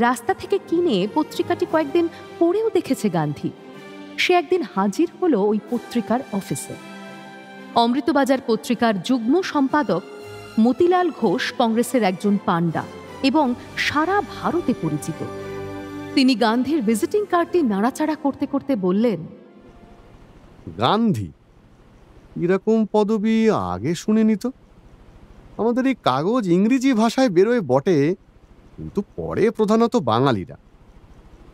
রাস্তা থেকে কিনে পত্রিকাটি কয়েকদিন পড়েও দেখেছে গান্ধী। সে একদিন হাজির হলো ওই পত্রিকার অফিসে। অমৃতবাজার পত্রিকার যুগ্ম সম্পাদক মতিলাল ঘোষ কংগ্রেসের একজন পাণ্ডা এবং সারা ভারতে পরিচিত। তিনি গান্ধীর ভিজিটিং কার্ডটি নাড়াচাড়া করতে করতে বললেন, গান্ধী এরকম পদবি আগে শুনিনি তো। আমাদের এই কাগজ ইংরেজি ভাষায় বেরোয় বটে, কিন্তু পড়ে প্রধানত বাঙালিরা।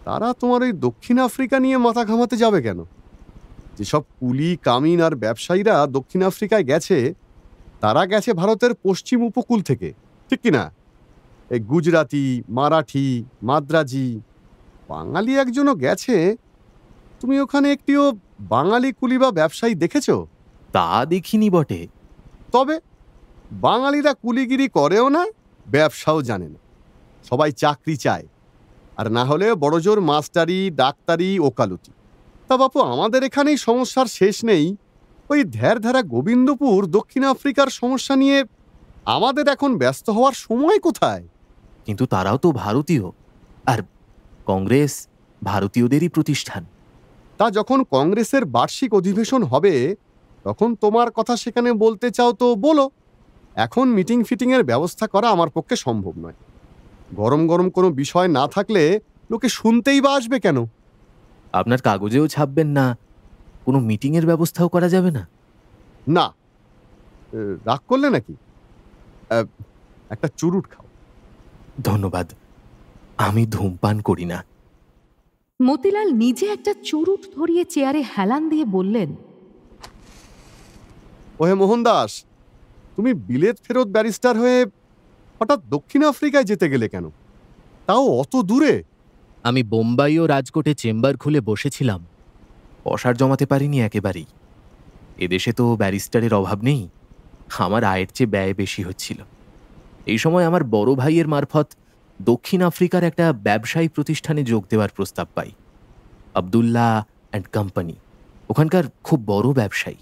তারা তোমার ওই দক্ষিণ আফ্রিকা নিয়ে মাথা ঘামাতে যাবে কেন? যেসব কুলি কামিন আর ব্যবসায়ীরা দক্ষিণ আফ্রিকায় গেছে, তারা গেছে ভারতের পশ্চিম উপকূল থেকে, ঠিক কিনা? এই গুজরাটি, মারাঠি, মাদ্রাজি। বাঙালি একজনও গেছে। তুমি ওখানে একটিও বাঙালি কুলি বা ব্যবসায়ী দেখেছ? তা দেখিনি বটে। তবে বাঙালিরা কুলিগিরি করেও না, ব্যবসাও জানে না। সবাই চাকরি চায়, আর না হলে বড়জোর মাস্টারি, ডাক্তারি, ওকালতি। তা বাপু, আমাদের এখানেই সমস্যার শেষ নেই। ওই ধ্যারধারা গোবিন্দপুর দক্ষিণ আফ্রিকার সমস্যা নিয়ে আমাদের এখন ব্যস্ত হওয়ার সময় কোথায়? কিন্তু তারাও তো ভারতীয়, আর কংগ্রেস ভারতীয়দেরই প্রতিষ্ঠান। তা যখন কংগ্রেসের বার্ষিক অধিবেশন হবে, তখন তোমার কথা সেখানে বলতে চাও তো বলো। এখন মিটিং ফিটিংয়ের ব্যবস্থা করা আমার পক্ষে সম্ভব নয়। গরম গরম কোনো বিষয় না থাকলে লোকে শুনতেই বা আসবে কেন? আপনার কাগজেও ছাপবেন না, কোনো মিটিংয়ের ব্যবস্থাও করা যাবে না? না। রাগ করলে নাকি? একটা চুরুট খাও। ধন্যবাদ, আমি ধূমপান করি না। মতিলাল নিজে একটা চুরুট ধরিয়ে চেয়ারে হেলান দিয়ে বললেন, ওহে মোহনদাস, তুমি বিলেত ফেরত ব্যারিস্টার হয়ে হঠাৎ দক্ষিণ আফ্রিকায় যেতে গেলে কেন, তাও অত দূরে? আমি বোম্বাই ও রাজকোটে চেম্বার খুলে বসেছিলাম, পসার জমাতে পারিনি একেবারেই। এদেশে তো ব্যারিস্টারের অভাব নেই, আমার আয়ের চেয়ে ব্যয় বেশি হচ্ছিল। এই সময় আমার বড় ভাইয়ের মারফত দক্ষিণ আফ্রিকার একটা ব্যবসায়ী প্রতিষ্ঠানে যোগ দেওয়ার প্রস্তাব পাই, আবদুল্লাহ অ্যান্ড কোম্পানি। ওখানকার খুব বড় ব্যবসায়ী,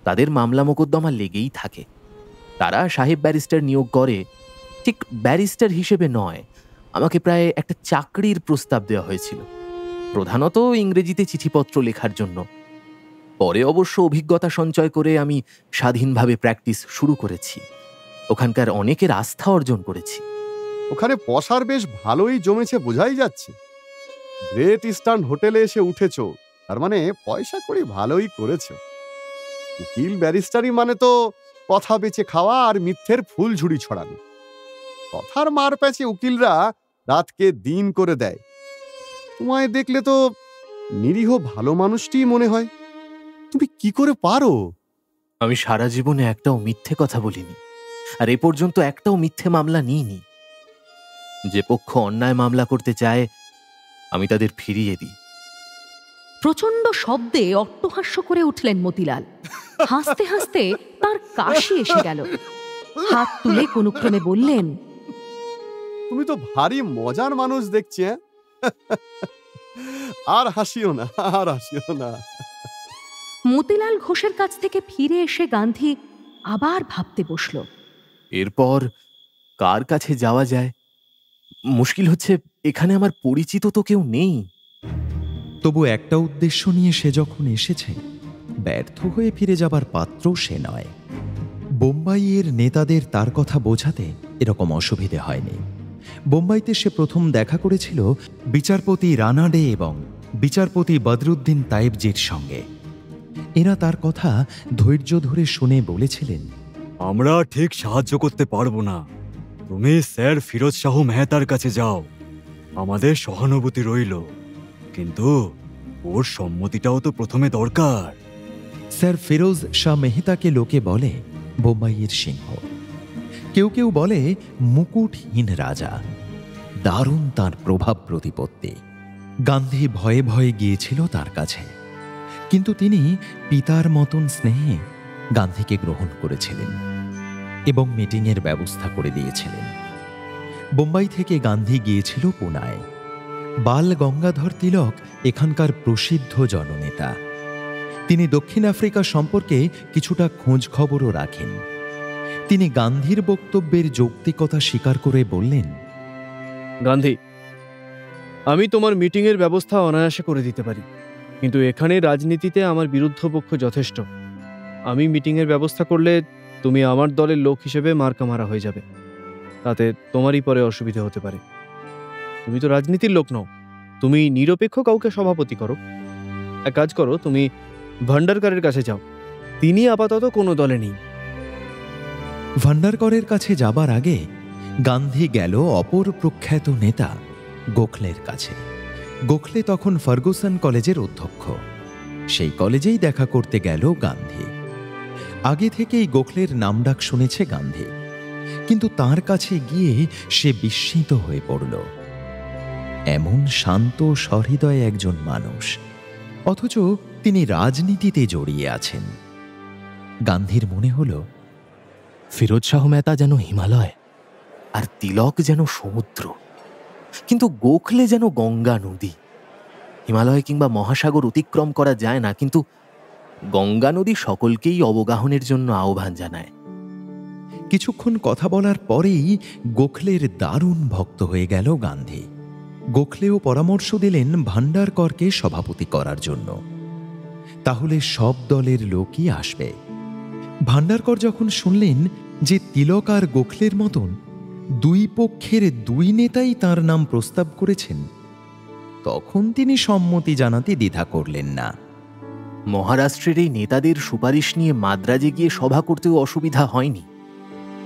তাদের মামলা মোকদ্দমা লেগেই থাকে। তারা সাহেব ব্যারিস্টার নিয়োগ করে, ঠিক ব্যারিস্টার হিসেবে নয়, আমাকে প্রায় একটা চাকরির প্রস্তাব দেওয়া হয়েছিল, প্রধানত ইংরেজিতে চিঠিপত্র লেখার জন্য। পরে অবশ্য অভিজ্ঞতা সঞ্চয় করে আমি স্বাধীনভাবে প্র্যাকটিস শুরু করেছি। ওখানকার অনেকের আস্থা অর্জন করেছি। ওখানে পসার বেশ ভালোই জমেছে বোঝাই যাচ্ছে। গ্রেট ইস্টার্ন হোটেলে এসে উঠেছ, তার মানে পয়সা কড়ি ভালোই করেছ। উকিল ব্যারিস্টারি মানে তো কথা বেচে খাওয়া আর মিথ্যের ফুল ঝুড়ি ছড়ানো। কথার মার প্যাচে উকিলরা রাতকে দিন করে দেয়। তোমায় দেখলে তো নিরীহ ভালো মানুষটি মনে হয়। তুমি কি করে পারো? আমি সারা জীবনে একটাও মিথ্যে কথা বলিনি, আর এ পর্যন্ত একটাও মিথ্যে মামলা নিইনি। যে পক্ষ অন্যায় মামলা করতে চায় আমি তাদের ফিরিয়ে দিই। প্রচন্ড শব্দে অট্টহাস্য করে উঠলেন মতিলাল। হাসতে হাসতে তার কাশি এসে গেল। হাত তুলে কোনক্রমে বললেন, তুমি তো ভারী মজার মানুষ দেখছি। আর হাসিও না, আর হাসিও না। মতিলাল ঘোষের কাছ থেকে ফিরে এসে গান্ধী আবার ভাবতে বসল। এরপর কার কাছে যাওয়া যায়? মুশকিল হচ্ছে, এখানে আমার পরিচিত তো কেউ নেই। তবু একটা উদ্দেশ্য নিয়ে সে যখন এসেছে, ব্যর্থ হয়ে ফিরে যাবার পাত্র সে নয়। বোম্বাইয়ের নেতাদের তার কথা বোঝাতে এরকম অসুবিধে হয়নি। বোম্বাইতে সে প্রথম দেখা করেছিল বিচারপতি রানাডে এবং বিচারপতি বদরুদ্দিন তায়েবজির সঙ্গে। এরা তার কথা ধৈর্য ধরে শুনে বলেছিলেন, আমরা ঠিক সাহায্য করতে পারবো না, তুমি স্যার ফিরোজ শাহ মেহতার কাছে যাও, আমাদের সহানুভূতি রইল, কিন্তু ওর সম্মতিটাও তো প্রথমে দরকার। স্যার ফিরোজ শাহ মেহতাকে লোকে বলে বোম্বাইয়ের সিংহ, কেউ কেউ বলে মুকুটহীন রাজা। দারুণ তার প্রভাব প্রতিপত্তি। গান্ধী ভয়ে ভয়ে গিয়েছিল তার কাছে, কিন্তু তিনি পিতার মতন স্নেহে গান্ধীকে গ্রহণ করেছিলেন এবং মিটিংয়ের ব্যবস্থা করে দিয়েছিলেন। বোম্বাই থেকে গান্ধী গিয়েছিল পুনায়। বাল গঙ্গাধর তিলক এখানকার প্রসিদ্ধ জননেতা। তিনি দক্ষিণ আফ্রিকা সম্পর্কে কিছুটা খোঁজ খবরও রাখেন। তিনি গান্ধীর বক্তব্যের যৌক্তিকতা স্বীকার করে বললেন, গান্ধী, আমি তোমার মিটিংয়ের ব্যবস্থা অনায়াসে করে দিতে পারি, কিন্তু এখানে রাজনীতিতে আমার বিরুদ্ধ পক্ষ যথেষ্ট। আমি মিটিংয়ের ব্যবস্থা করলে তুমি আমার দলের লোক হিসেবে মার্কা মারা হয়ে যাবে, তাতে তোমারই পরে অসুবিধা হতে পারে। তুমি তো রাজনীতির লোক নও, তুমি নিরপেক্ষ কাউকে সভাপতি করো। এক কাজ করো, তুমি ভান্ডারকরের কাছে যাও, তিনি আপাতত কোনো দলে নেই। ভান্ডারকরের কাছে যাবার আগে গান্ধী গেল অপর প্রখ্যাত নেতা গোখলের কাছে। গোখলে তখন ফার্গুসন কলেজের অধ্যক্ষ। সেই কলেজেই দেখা করতে গেল গান্ধী। আগে থেকেই গোখলের নামডাক শুনেছে গান্ধী, কিন্তু তার কাছে গিয়ে সে বিস্মিত হয়ে পড়ল। এমন শান্ত সহৃদয় একজন মানুষ, অথচ তিনি রাজনীতিতে জড়িয়ে আছেন। গান্ধীর মনে হল, ফিরোজ শাহ মেহতা যেন হিমালয় আর তিলক যেন সমুদ্র, কিন্তু গোখলে যেন গঙ্গা নদী। হিমালয় কিংবা মহাসাগর অতিক্রম করা যায় না, কিন্তু গঙ্গা নদী সকলকেই অবগাহনের জন্য আহ্বান জানায়। কিছুক্ষণ কথা বলার পরেই গোখলের দারুণ ভক্ত হয়ে গেল গান্ধী। গোখলেও পরামর্শ দিলেন ভান্ডারকরকে সভাপতি করার জন্য, তাহলে সব দলের লোকই আসবে। ভান্ডারকর যখন শুনলেন যে তিলক আর গোখলের মতন দুই পক্ষের দুই নেতাই তার নাম প্রস্তাব করেছেন, তখন তিনি সম্মতি জানাতে দ্বিধা করলেন না। মহারাষ্ট্রের এই নেতাদের সুপারিশ নিয়ে মাদ্রাজে গিয়ে সভা করতেও অসুবিধা হয়নি।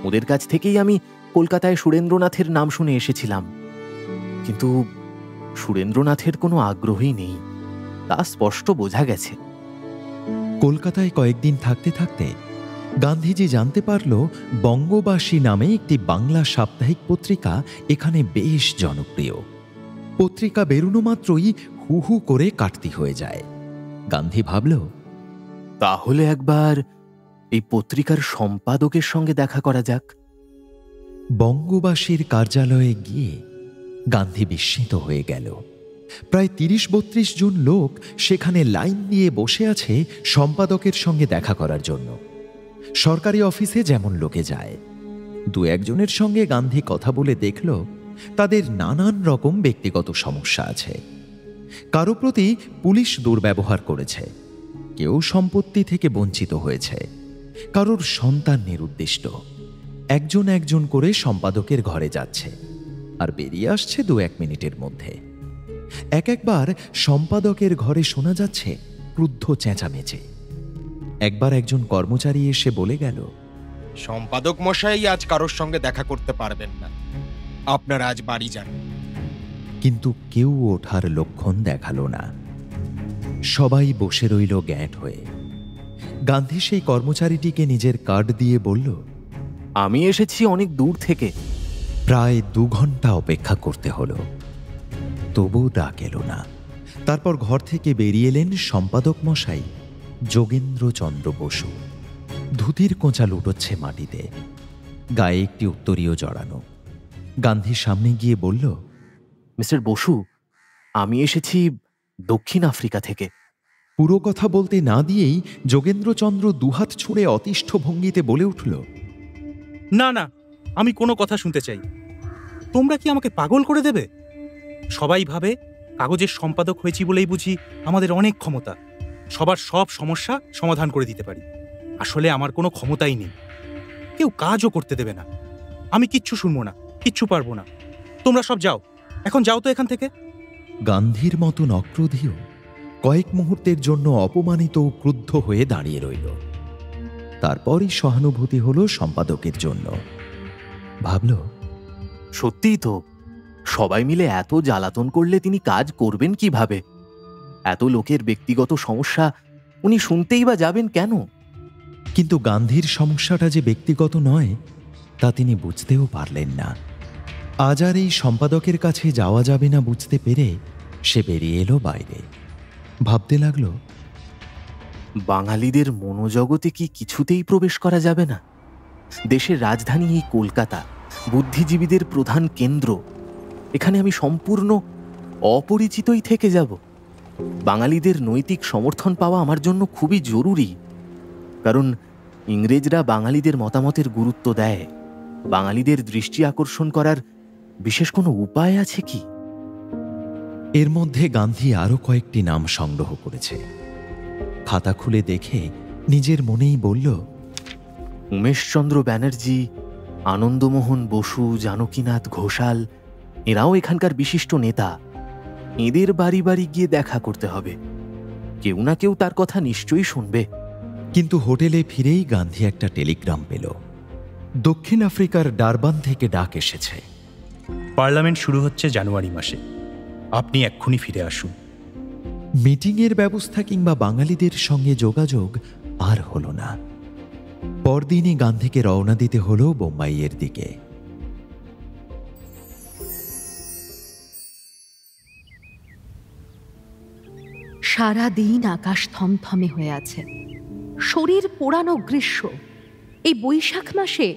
ওদের কাছ থেকেই আমি কলকাতায় সুরেন্দ্রনাথের নাম শুনে এসেছিলাম, কিন্তু সুরেন্দ্রনাথের কোনো আগ্রহই নেই, তা স্পষ্ট বোঝা গেছে। কলকাতায় কয়েকদিন থাকতে থাকতে গান্ধীজি জানতে পারল বঙ্গবাসী নামে একটি বাংলা সাপ্তাহিক পত্রিকা এখানে বেশ জনপ্রিয়। পত্রিকা বেরোনো মাত্রই হু হু করে কাটতি হয়ে যায়। গান্ধী ভাবল, তাহলে একবার এই পত্রিকার সম্পাদকের সঙ্গে দেখা করা যাক। বঙ্গবাসীর কার্যালয়ে গিয়ে গান্ধী বিস্মিত হয়ে গেল। প্রায় ৩০-৩২ জন লোক সেখানে লাইন দিয়ে বসে আছে সম্পাদকের সঙ্গে দেখা করার জন্য। সরকারি অফিসে যেমন লোকে যায়। দু একজনের সঙ্গে গান্ধী কথা বলে দেখল তাদের নানান রকম ব্যক্তিগত সমস্যা আছে। কারো প্রতি পুলিশ দুর্ব্যবহার করেছে, কেউ সম্পত্তি থেকে বঞ্চিত হয়েছে, কারোর সন্তান নিরুদ্দিষ্ট, একজন একজন করে সম্পাদকের ঘরে যাচ্ছে আর বেরিয়ে আসছে 2-1 মিনিটের মধ্যে। একবার সম্পাদকের ঘরে শোনা যাচ্ছে ক্রুদ্ধ চেঁচামেচি। একবার একজন কর্মচারী এসে বলে গেল, সম্পাদক মশাই আজ কারোর সঙ্গে দেখা করতে পারবেন না, আপনারা আজ বাড়ি যান। কিন্তু কেউ ওঠার লক্ষণ দেখালো না। সবাই বসে রইল গ্যাঁট হয়ে। গান্ধী সেই কর্মচারীটিকে নিজের কার্ড দিয়ে বলল, আমি এসেছি অনেক দূর থেকে। প্রায় 2 ঘন্টা অপেক্ষা করতে হলো, তবু ডাক এলো না। তারপর ঘর থেকে বেরিয়ে এলেন সম্পাদক মশাই যোগেন্দ্রচন্দ্র বসু। ধুতির কোঁচা লুটোচ্ছে মাটিতে, গায়ে একটি উত্তরীয় জড়ানো। গান্ধীর সামনে গিয়ে বলল, মিস্টার বসু, আমি এসেছি দক্ষিণ আফ্রিকা থেকে। পুরো কথা বলতে না দিয়েই যোগেন্দ্রচন্দ্র দুহাত ছুঁড়ে অতিষ্ঠ ভঙ্গিতে বলে উঠল, না না, আমি কোনো কথা শুনতে চাই। তোমরা কি আমাকে পাগল করে দেবে? সবাই ভাবে কাগজের সম্পাদক হয়েছি বলেই বুঝি আমাদের অনেক ক্ষমতা, সবার সব সমস্যা সমাধান করে দিতে পারি। আসলে আমার কোনো ক্ষমতাই নেই, কেউ কাজও করতে দেবে না। আমি কিচ্ছু শুনবো না, কিচ্ছু পারবো না। তোমরা সব যাও, এখন যাও তো এখান থেকে। গান্ধীর মতন অক্রোধীও কয়েক মুহূর্তের জন্য অপমানিত ও ক্রুদ্ধ হয়ে দাঁড়িয়ে রইল। তারপরই সহানুভূতি হলো সম্পাদকের জন্য। ভাবল, সত্যিই তো, সবাই মিলে এত জ্বালাতন করলে তিনি কাজ করবেন কিভাবে? এত লোকের ব্যক্তিগত সমস্যা উনি শুনতেই বা যাবেন কেন? কিন্তু গান্ধীর সমস্যাটা যে ব্যক্তিগত নয় তা তিনি বুঝতেও পারলেন না। আজ আর এই সম্পাদকের কাছে যাওয়া যাবে না বুঝতে পেরে সে বেরিয়ে এলো বাইরে। ভাবতে লাগল, বাঙালিদের মনোজগতে কি কিছুতেই প্রবেশ করা যাবে না? দেশের রাজধানী এই কলকাতা, বুদ্ধিজীবীদের প্রধান কেন্দ্র। এখানে আমি সম্পূর্ণ অপরিচিতই থেকে যাব। বাঙালিদের নৈতিক সমর্থন পাওয়া আমার জন্য খুবই জরুরি, কারণ ইংরেজরা বাঙালিদের মতামতের গুরুত্ব দেয়। বাঙালিদের দৃষ্টি আকর্ষণ করার বিশেষ কোনো উপায় আছে কি? এর মধ্যে গান্ধী আরো কয়েকটি নাম সংগ্রহ করেছে। খাতা খুলে দেখে নিজের মনেই বলল, উমেশচন্দ্র ব্যানার্জি, আনন্দমোহন বসু, জানকীনাথ ঘোষাল, এরাও এখানকার বিশিষ্ট নেতা। এদের বাড়ি বাড়ি গিয়ে দেখা করতে হবে, কেউ না কেউ তার কথা নিশ্চয়ই শুনবে। কিন্তু হোটেলে ফিরেই গান্ধী একটা টেলিগ্রাম পেল। দক্ষিণ আফ্রিকার ডারবান থেকে ডাক এসেছে, পার্লামেন্ট শুরু হচ্ছে জানুয়ারি মাসে, আপনি এক্ষুনি ফিরে আসুন। মিটিংয়ের ব্যবস্থা কিংবা বাঙালিদের সঙ্গে যোগাযোগ আর হলো না। পরদিনই গান্ধীকে রওনা দিতে হলো বোম্বাইয়ের দিকে। সারা দিন আকাশ থমথমে হয়ে আছে, শরীর পোড়ানো গ্রীষ্ম। এই বৈশাখ মাসে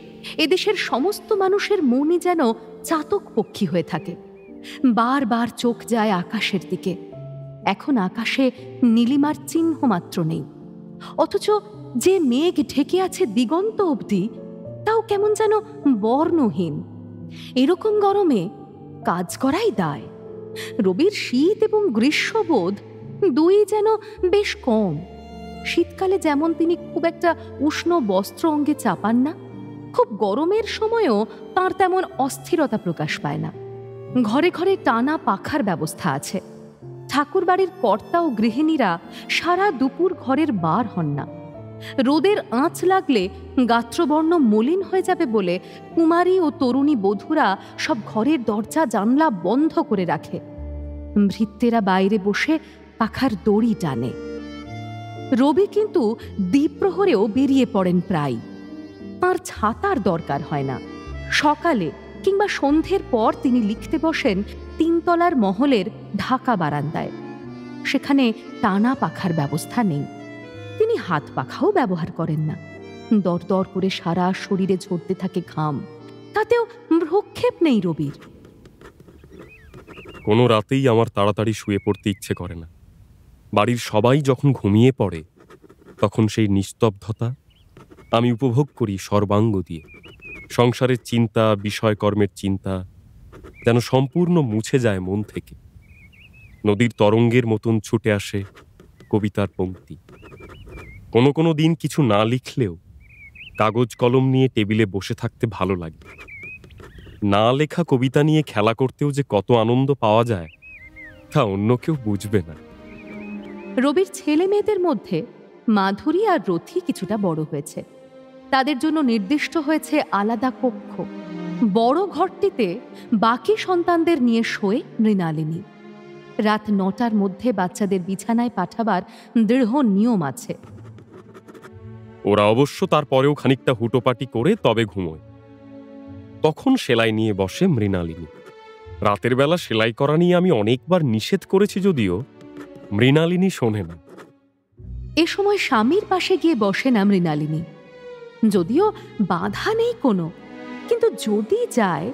এদেশের সমস্ত মানুষের মনই যেন চাতক পক্ষী হয়ে থাকে। বারবার চোখ যায় আকাশের দিকে। এখন আকাশে নীলিমার চিহ্ন মাত্র নেই, অথচ যে মেঘ ঢেকে আছে দিগন্ত অবধি তাও কেমন যেন বর্ণহীন। এরকম গরমে কাজ করাই দায়। রবির শীত এবং গ্রীষ্মবোধ দুই যেন বেশ কম। শীতকালে যেমন তিনি খুব একটা উষ্ণ বস্ত্র অঙ্গে চাপান না, খুব গরমের সময়ও তাঁর তেমন অস্থিরতা প্রকাশ পায় না। ঘরে ঘরে টানা পাখার ব্যবস্থা আছে। ঠাকুরবাড়ির কর্তা ও গৃহিণীরা সারা দুপুর ঘরের বার হন না। রোদের আঁচ লাগলে গাত্রবর্ণ মলিন হয়ে যাবে বলে কুমারী ও তরুণী বধূরা সব ঘরের দরজা জানলা বন্ধ করে রাখে। ভৃত্যেরা বাইরে বসে পাখার দড়ি টানে। রবি কিন্তু দ্বীপ্রহরেও বেরিয়ে পড়েন প্রায়। তাঁর ছাতার দরকার হয় না। সকালে কিংবা সন্ধ্যের পর তিনি লিখতে বসেন 3 তলার মহলের ঢাকা বারান্দায়। সেখানে টানা পাখার ব্যবস্থা নেই। তিনি হাত পাখাও ব্যবহার করেন না। দরদর করে সারা শরীরে ঝরতে থাকে ঘাম, তাতেও ভ্রুক্ষেপ নেই রবির। কোনো রাতেই আমার তাড়াতাড়ি শুয়ে পড়তে ইচ্ছে করে না। বাড়ির সবাই যখন ঘুমিয়ে পড়ে তখন সেই নিস্তব্ধতা আমি উপভোগ করি সর্বাঙ্গ দিয়ে। সংসারের চিন্তা, বিষয়কর্মের চিন্তা যেন সম্পূর্ণ মুছে যায় মন থেকে। নদীর তরঙ্গের মতন ছুটে আসে কবিতার পংক্তি। কোনো কোনো দিন কিছু না লিখলেও কাগজ কলম নিয়ে টেবিলে বসে থাকতে ভালো লাগে। না লেখা কবিতা নিয়ে খেলা করতেও যে কত আনন্দ পাওয়া যায় তা অন্য কেউ বুঝবে না। রবির ছেলে মেয়েদের মধ্যে মাধুরী আর রথি কিছুটা বড় হয়েছে। তাদের জন্য নির্দিষ্ট হয়েছে আলাদা কক্ষ। বড় ঘরটিতে বাকি সন্তানদের নিয়ে শোয় মৃণালিনী। রাত ৯টার মধ্যে বাচ্চাদের বিছানায় পাঠাবার দৃঢ় নিয়ম আছে। ওরা অবশ্য তারপরেও খানিকটা হুটোপাটি করে তবে ঘুমোয়। তখন সেলাই নিয়ে বসে মৃণালিনী। রাতের বেলা সেলাই করা নিয়ে আমি অনেকবার নিষেধ করেছি, যদিও মৃণালিনী শোনে না। এ সময় স্বামীর পাশে গিয়ে বসে না মৃণালিনী। যদিও বাধা নেই কোনো, কিন্তু যদি যায়,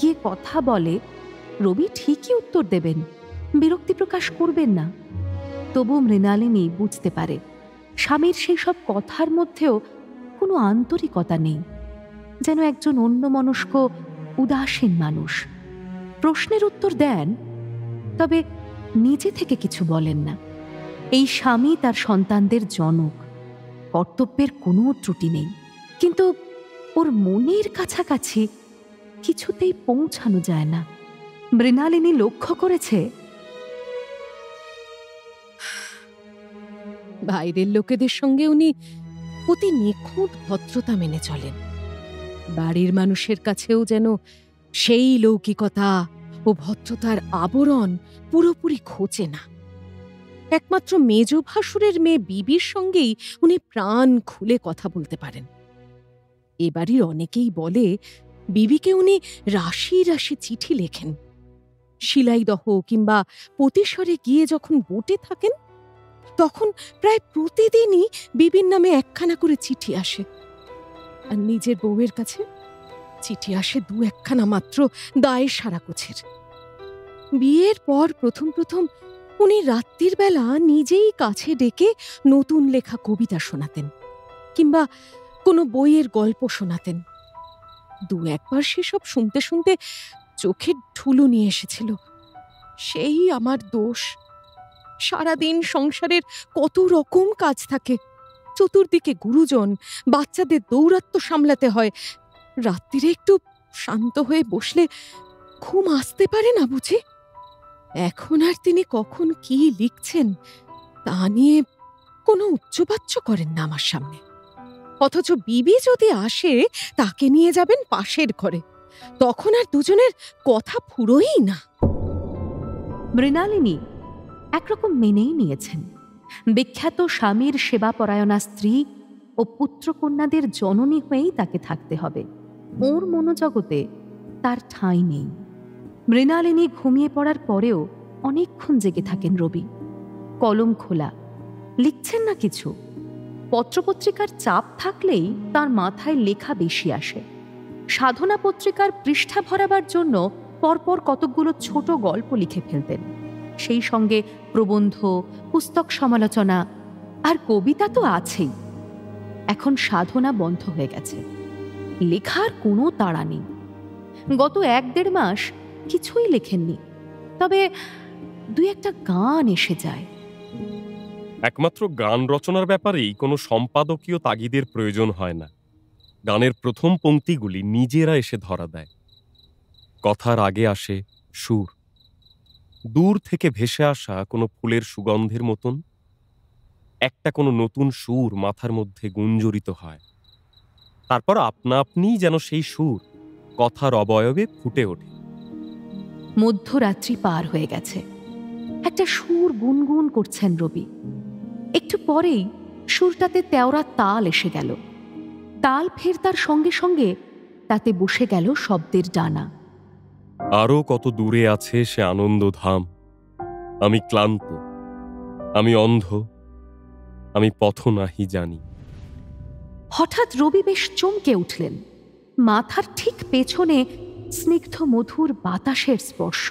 গিয়ে কথা বলে, রবি ঠিকই উত্তর দেবেন, বিরক্তি প্রকাশ করবেন না। তবু মৃণালিনী বুঝতে পারে স্বামীর সেই সব কথার মধ্যেও কোনো আন্তরিকতা নেই, যেন একজন অন্যমনস্ক উদাসীন মানুষ। প্রশ্নের উত্তর দেন, তবে নিজে থেকে কিছু বলেন না। এই স্বামী তার সন্তানদের জনক, কর্তব্যের কোনো ত্রুটি নেই, কিন্তু ওর মনের কাছাকাছি কিছুতেই পৌঁছানো যায় না। মৃণালিনী লক্ষ্য করেছে বাইরের লোকেদের সঙ্গে উনি অতি নিখুঁত ভদ্রতা মেনে চলেন। বাড়ির মানুষের কাছেও যেন সেই লৌকিকতা ও ভদ্রতার আবরণ পুরোপুরি ঘোচে না। একমাত্র মেজ ভাসুরের মেয়ে বিবির সঙ্গেই উনি প্রাণ খুলে কথা বলতে পারেন। এ বাড়ির অনেকেই বলে বিবিকে উনি রাশি রাশি চিঠি লেখেন। শিলাইদহ কিংবা পতিশ্বরে গিয়ে যখন বোটে থাকেন, তখন প্রায় প্রতিদিনই বিবির নামে একখানা করে চিঠি আসে। আর নিজের বউয়ের কাছে চিঠি আসে ২-১খানা মাত্র দায়ের সারা কোছের। বিয়ের পর প্রথম প্রথম উনি রাত্রির বেলা নিজেই কাছে ডেকে নতুন লেখা কবিতা শোনাতেন, কিংবা কোনো বইয়ের গল্প শোনাতেন। ২-১বার সেসব শুনতে শুনতে চোখের ঢুলো নিয়ে এসেছিল। সেই আমার দোষ। সারাদিন সংসারের কত রকম কাজ থাকে, চতুর্দিকে গুরুজন, বাচ্চাদের দৌরাত্ম্য সামলাতে হয়। রাত্রিরে একটু শান্ত হয়ে বসলে ঘুম আসতে পারে না বুঝি। এখন আর তিনি কখন কি লিখছেন তা নিয়ে কোনো উচ্চবাচ্য করেন না আমার সামনে। অথচ বিবি যদি আসে, তাকে নিয়ে যাবেন পাশের ঘরে, তখন আর দুজনের কথা ফুরোই না। মৃণালিনী একরকম মেনেই নিয়েছেন। বিখ্যাত স্বামীর সেবাপরায়ণা স্ত্রী ও পুত্রকন্যাদের জননী হয়েই তাকে থাকতে হবে। ওর মনোজগতে তার ঠাঁই নেই। মৃণালিনী ঘুমিয়ে পড়ার পরেও অনেকক্ষণ জেগে থাকেন রবি। কলম খোলা, লিখছেন না কিছু। পত্রপত্রিকার চাপ থাকলেই তার মাথায় লেখা বেশি আসে। সাধনা পত্রিকার পৃষ্ঠা ভরাবার জন্য পরপর কতকগুলো ছোট গল্প লিখে ফেলতেন। সেই সঙ্গে প্রবন্ধ, পুস্তক সমালোচনা আর কবিতা তো আছেই। এখন সাধনা বন্ধ হয়ে গেছে, লেখার কোনো তাড়া নেই। গত ১-১.৫ মাস কিছুই লেখেননি, তবে ২-১টা গান এসে যায়। একমাত্র গান রচনার ব্যাপারেই কোনো সম্পাদকীয় তাগিদের প্রয়োজন হয় না। গানের প্রথম পংক্তিগুলি নিজেরা এসে ধরা দেয়। কথার আগে আসে সুর, দূর থেকে ভেসে আসা কোনো ফুলের সুগন্ধের মতন একটা কোনো নতুন সুর মাথার মধ্যে গুঞ্জরিত হয়। তারপর আপনা আপনিই যেন সেই সুর কথার অবয়বে ফুটে ওঠে। মধ্যরাত্রি পার হয়ে গেছে। একটা সুর গুনগুন করছেন রবি। একটু পরেই সুরটাতে তেওড়া তাল এসে গেল। তাল ফের তার সঙ্গে সঙ্গে তাতে বসে গেল শব্দের ডানা। আরও কত দূরে আছে সে আনন্দধাম। আমি ক্লান্ত, আমি অন্ধ, আমি পথ নাহি জানি। হঠাৎ রবি বেশ চমকে উঠলেন। মাথার ঠিক পেছনে স্নিগ্ধ মধুর বাতাসের স্পর্শ।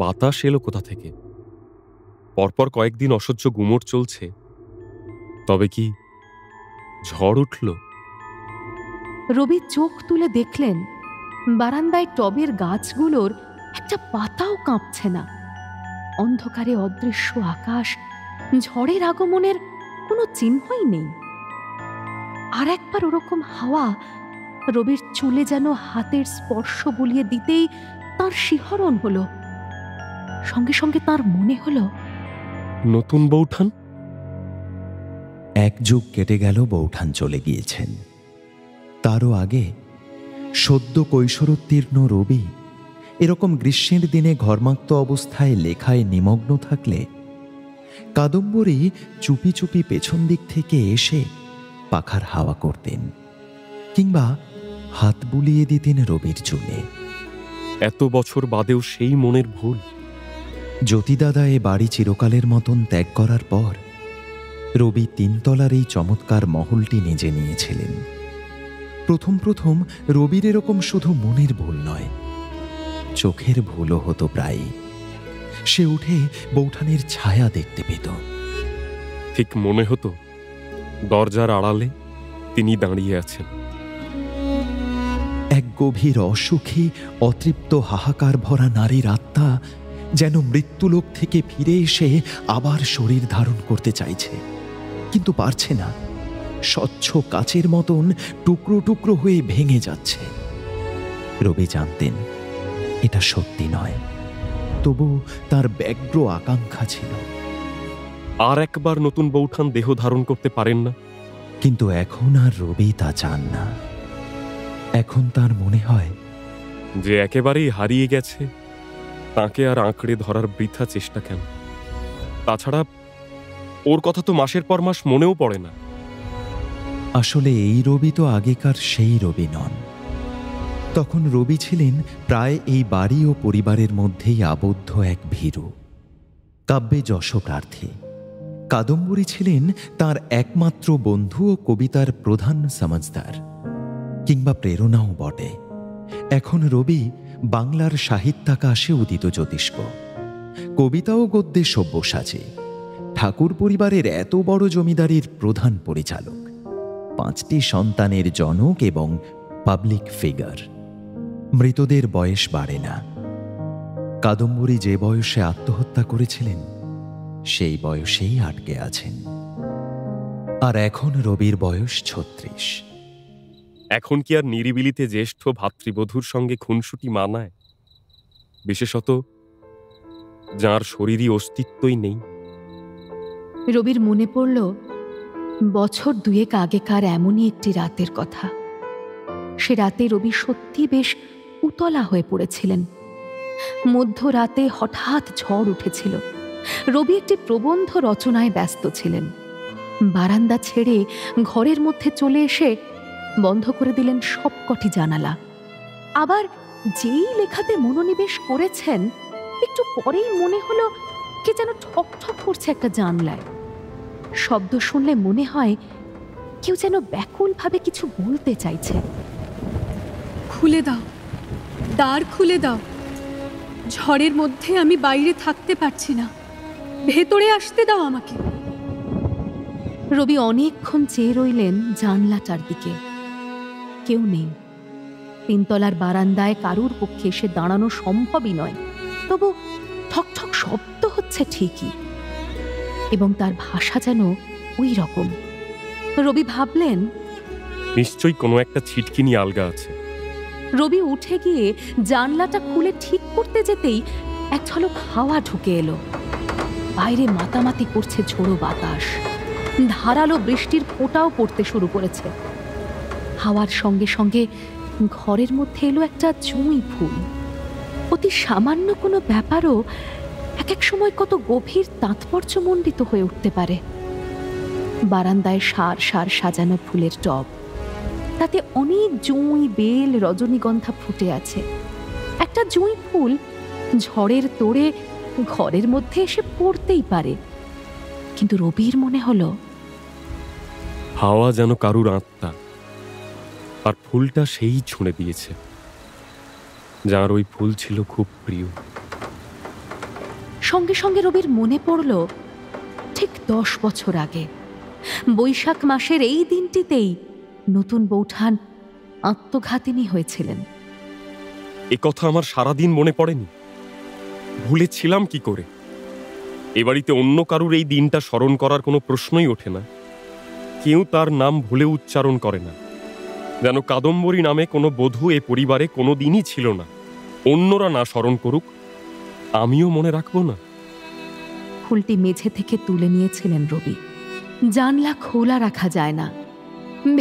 বাতাস এলো কোথা থেকে? পরপর কয়েকদিন অসহ্য গুমোট চলছে, তবে কি ঝড় উঠল? রবি চোখ তুলে দেখলেন বারান্দায় টবের গাছগুলোর একটা পাতাও কাঁপছে না। অন্ধকারে অদৃশ্য আকাশ, ঝড়ের আগমনের কোনো চিহ্নই নেই। আর একবার ওরকম হাওয়া রবির চুলে যেন হাতের স্পর্শ বুলিয়ে দিতেই তার শিহরণ হলো। সঙ্গে সঙ্গে তার মনে হলো, নতুন বৌঠান। এক যুগ কেটে গেল, বৌঠান চলে গিয়েছেন। তারও আগে সদ্য কৈশোরোত্তীর্ণ রবি এরকম গ্রীষ্মের দিনে ঘর্মাক্ত অবস্থায় লেখায় নিমগ্ন থাকলে কাদম্বরী চুপি চুপি পেছন দিক থেকে এসে পাখার হাওয়া করতেন, কিংবা হাত বুলিয়ে দিতেন রবির চুলে। এত বছর বাদেও সেই মনের ভুল। জ্যোতিদাদা এ বাড়ি চিরকালের মতন ত্যাগ করার পর রবি তিনতলার এই চমৎকার মহলটি নিজে নিয়েছিলেন। প্রথম প্রথম রবির এরকম শুধু মনের ভুল নয়, চোখের ভুলও হতো প্রায়। সে উঠে বৌঠানের ছায়া দেখতে পেত। ঠিক মনে হতো দরজার আড়ালে তিনি দাঁড়িয়ে আছেন। এক গভীর অসুখী অতৃপ্ত হাহাকার ভরা নারীর আত্মা যেন মৃত্যুলোক থেকে ফিরে এসে আবার শরীর ধারণ করতে চাইছে, কিন্তু পারছে না। স্বচ্ছ কাচের মতন টুকরো টুকরো হয়ে ভেঙে যাচ্ছে। রবি জানতেন এটা সত্যি নয়, তবু তার ব্যগ্র আকাঙ্ক্ষা ছিল। আর একবার নতুন বৌঠান দেহ ধারণ করতে পারেন না। কিন্তু এখন আর রবি তা চান না। এখন তার মনে হয় যে একেবারেই হারিয়ে গেছে, তাকে আর আঁকড়ে ধরার বৃথা চেষ্টা কেন? তাছাড়া ওর কথা তো মাসের পর মাস মনেও পড়ে না। আসলে এই রবি তো আগেকার সেই রবি নন। তখন রবি ছিলেন প্রায় এই বাড়ি ও পরিবারের মধ্যেই আবদ্ধ এক ভীরু, কাব্যে যশপ্রার্থী। কাদম্বরী ছিলেন তার একমাত্র বন্ধু ও কবিতার প্রধান সমজদার, কিংবা প্রেরণাও বটে। এখন রবি বাংলার সাহিত্যাকাশে উদিত জ্যোতিষ্ক, কবিতা ও গদ্যে সব্যসাচী, ঠাকুর পরিবারের এত বড় জমিদারির প্রধান পরিচালক, 5টি সন্তানের জনক এবং পাবলিক ফিগার। মৃতদের বয়স বাড়ে না। কাদম্বরী যে বয়সে আত্মহত্যা করেছিলেন সেই বয়সেই আটকে আছেন। আর এখন রবির বয়স 36। এখন কি আর নিরিবিলিতে জ্যেষ্ঠ ভাতৃবধূর সঙ্গে খুনসুটি মানায়? বিশেষত যার শরীরী অস্তিত্বই নেই। রবির মনে পড়ল বছর 2 আগেকার এমনই একটি রাতের কথা। সে রাতে রবি সত্যি বেশ উতলা হয়ে পড়েছিলেন। মধ্যরাতে হঠাৎ ঝড় উঠেছিল। রবি একটি প্রবন্ধ রচনায় ব্যস্ত ছিলেন। বারান্দা ছেড়ে ঘরের মধ্যে চলে এসে বন্ধ করে দিলেন সবকটি জানালা। আবার যেই লেখাতে মনোনিবেশ করেছেন, একটু পরেই মনে হলো কে যেন ঠক ঠক করছে একটা জানলায়। শব্দ শুনলে মনে হয় কেউ যেন ব্যাকুলভাবে কিছু বলতে চাইছে। খুলে দাও, দ্বার খুলে দাও। ঝড়ের মধ্যে আমি বাইরে থাকতে পারছি না, ভেতরে আসতে দাও আমাকে। রবি অনেকক্ষণ চেয়ে রইলেন জানলাটার দিকে। কেউ নেই। 3তলার বারান্দায় কারুর পক্ষে এসে দাঁড়ানো সম্ভবই নয়। তবু ঠকঠক শব্দ হচ্ছে ঠিকই, এবং তার ভাষা যেন ওই রকম। রবি ভাবলেন নিশ্চয়ই কোনো একটা ছিটকিনি আলগা আছে। রবি উঠে গিয়ে জানলাটা খুলে ঠিক করতে যেতেই এক ঝলক হাওয়া ঢুকে এলো। বাইরে মাতামাতি করছে ঝোড়ো বাতাস। ধারালো বৃষ্টির ফোঁটাও পড়তে শুরু করেছে। হাওয়ার সঙ্গে সঙ্গে ঘরের মধ্যে এলো একটা জুঁই ফুল। অতি সামান্য কোনো ব্যাপারও এক এক সময় কত গভীর তাৎপর্যমণ্ডিত হয়ে উঠতে পারে। বারান্দায় সার সার সাজানো ফুলের টব, তাতে অনেক জুঁই, বেল, রজনীগন্ধা ফুটে আছে। একটা জুঁই ফুল ঝড়ের তোড়ে ঘরের মধ্যে এসে পড়তেই পারে, কিন্তু রবির মনে হলো হাওয়া যেন কারুর আত্মা, আর ফুলটা সেই ছুঁড়ে দিয়েছে যার ওই ফুল ছিল খুব প্রিয়। সঙ্গে সঙ্গে রবির মনে পড়ল ঠিক 10 বছর আগে বৈশাখ মাসের এই দিনটিতেই নতুন বৌঠান আত্মঘাতিনী হয়েছিলেন। এ কথা আমার সারাদিন মনে পড়েনি। ভুলেছিলাম কি করে? এ বাড়িতে অন্য কারুর এই দিনটা স্মরণ করার কোনো প্রশ্নই ওঠে না। কেউ তার নাম ভুলে উচ্চারণ করে না, যেন কাদম্বরী নামে কোনো বধূ এ পরিবারে কোনো দিনই ছিল না। অন্যরা না স্মরণ করুক, আমিও মনে রাখবো না। ফুলটি মেঝে থেকে তুলে নিয়েছিলেন রবি। জানলা খোলা রাখা যায় না,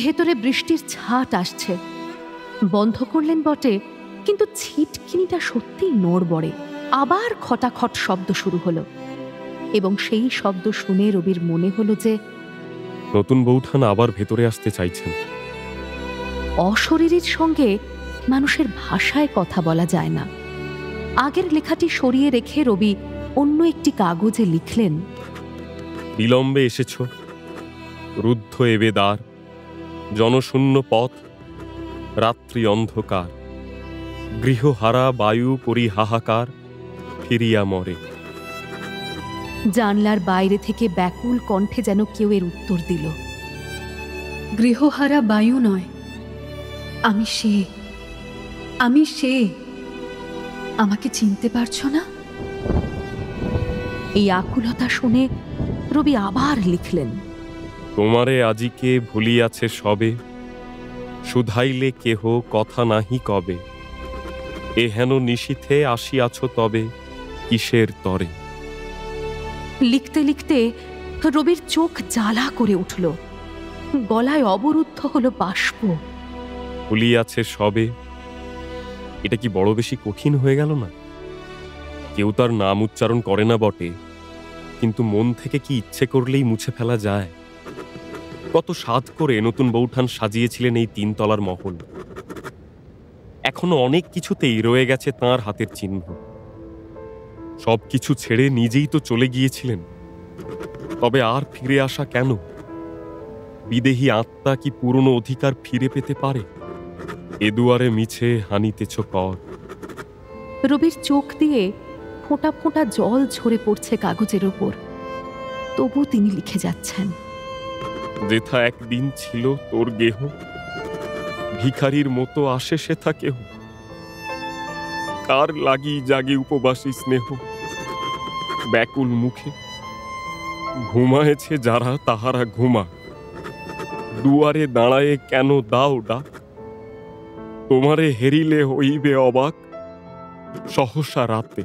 ভেতরে বৃষ্টির ছাট আসছে। বন্ধ করলেন বটে, কিন্তু ছিটকিনিটা সত্যিই নড়বড়ে। আবার খটাখট শব্দ শুরু হলো, এবং সেই শব্দ শুনে রবির মনে হলো যে নতুন বৌঠান আবার ভেতরে আসতে চাইছেন। অশরীরীর সঙ্গে মানুষের ভাষায় কথা বলা যায় না। আগের লেখাটি সরিয়ে রেখে রবি অন্য একটি কাগজে লিখলেন, বিলম্বে এসেছ, রুদ্ধ এবে দ্বার, জনশূন্য পথ, রাত্রি অন্ধকার, গৃহহারা বায়ু করি হাহাকার, ফিরিয়া মরে। জানলার বাইরে থেকে ব্যাকুল কণ্ঠে যেন কেউ এর উত্তর দিল, গৃহহারা বায়ু নয়, আমি সে, আমি সে। আমাকে চিনতে পারছো না? এই আকুলতা শুনে রবি আবার লিখলেন, তোমারে আজিকে ভুলিয়াছে সবে, শুধাইলে কেহ কথা নাহি কবে, এহেন নিশীথে আসিয়াছ তবে কিসের তরে। লিখতে লিখতে রবির চোখ জ্বালা করে উঠল, গলায় অবরুদ্ধ হলো বাষ্প। ভুলিয়াছে সবে, এটা কি বড় বেশি কঠিন হয়ে গেল না? কেউ তার নাম উচ্চারণ করে না বটে, কিন্তু মন থেকে কি ইচ্ছে করলেই মুছে ফেলা যায়? কত সাধ করে নতুন বৌঠান সাজিয়েছিলেন এই 3 তলার মহল। এখনো অনেক কিছুতেই রয়ে গেছে তাঁর হাতের চিহ্ন। সবকিছু ছেড়ে নিজেই তো চলে গিয়েছিলেন, তবে আর ফিরে আসা কেন? বিদেহী আত্মা কি পুরনো অধিকার ফিরে পেতে পারে? এ দুয়ারে মিছে হানিতেছ কর। রবির চোখ দিয়ে ফোঁটা ফোঁটা জল ঝরে পড়ছে কাগজের ওপর, তবু তিনি লিখে যাচ্ছেন, যেথা একদিন ছিল তোর গেহ, ভিখারির মতো আসে সেথা কেহ, কার লাগি জাগে উপবাসী স্নেহ, ব্যাকুল মুখে ঘুমায়েছে যারা তাহারা ঘুমা, দুয়ারে দাঁড়ায়ে কেন দাও ডাক, তোমারে হেরিলে হইবে অবাক সহসা রাতে।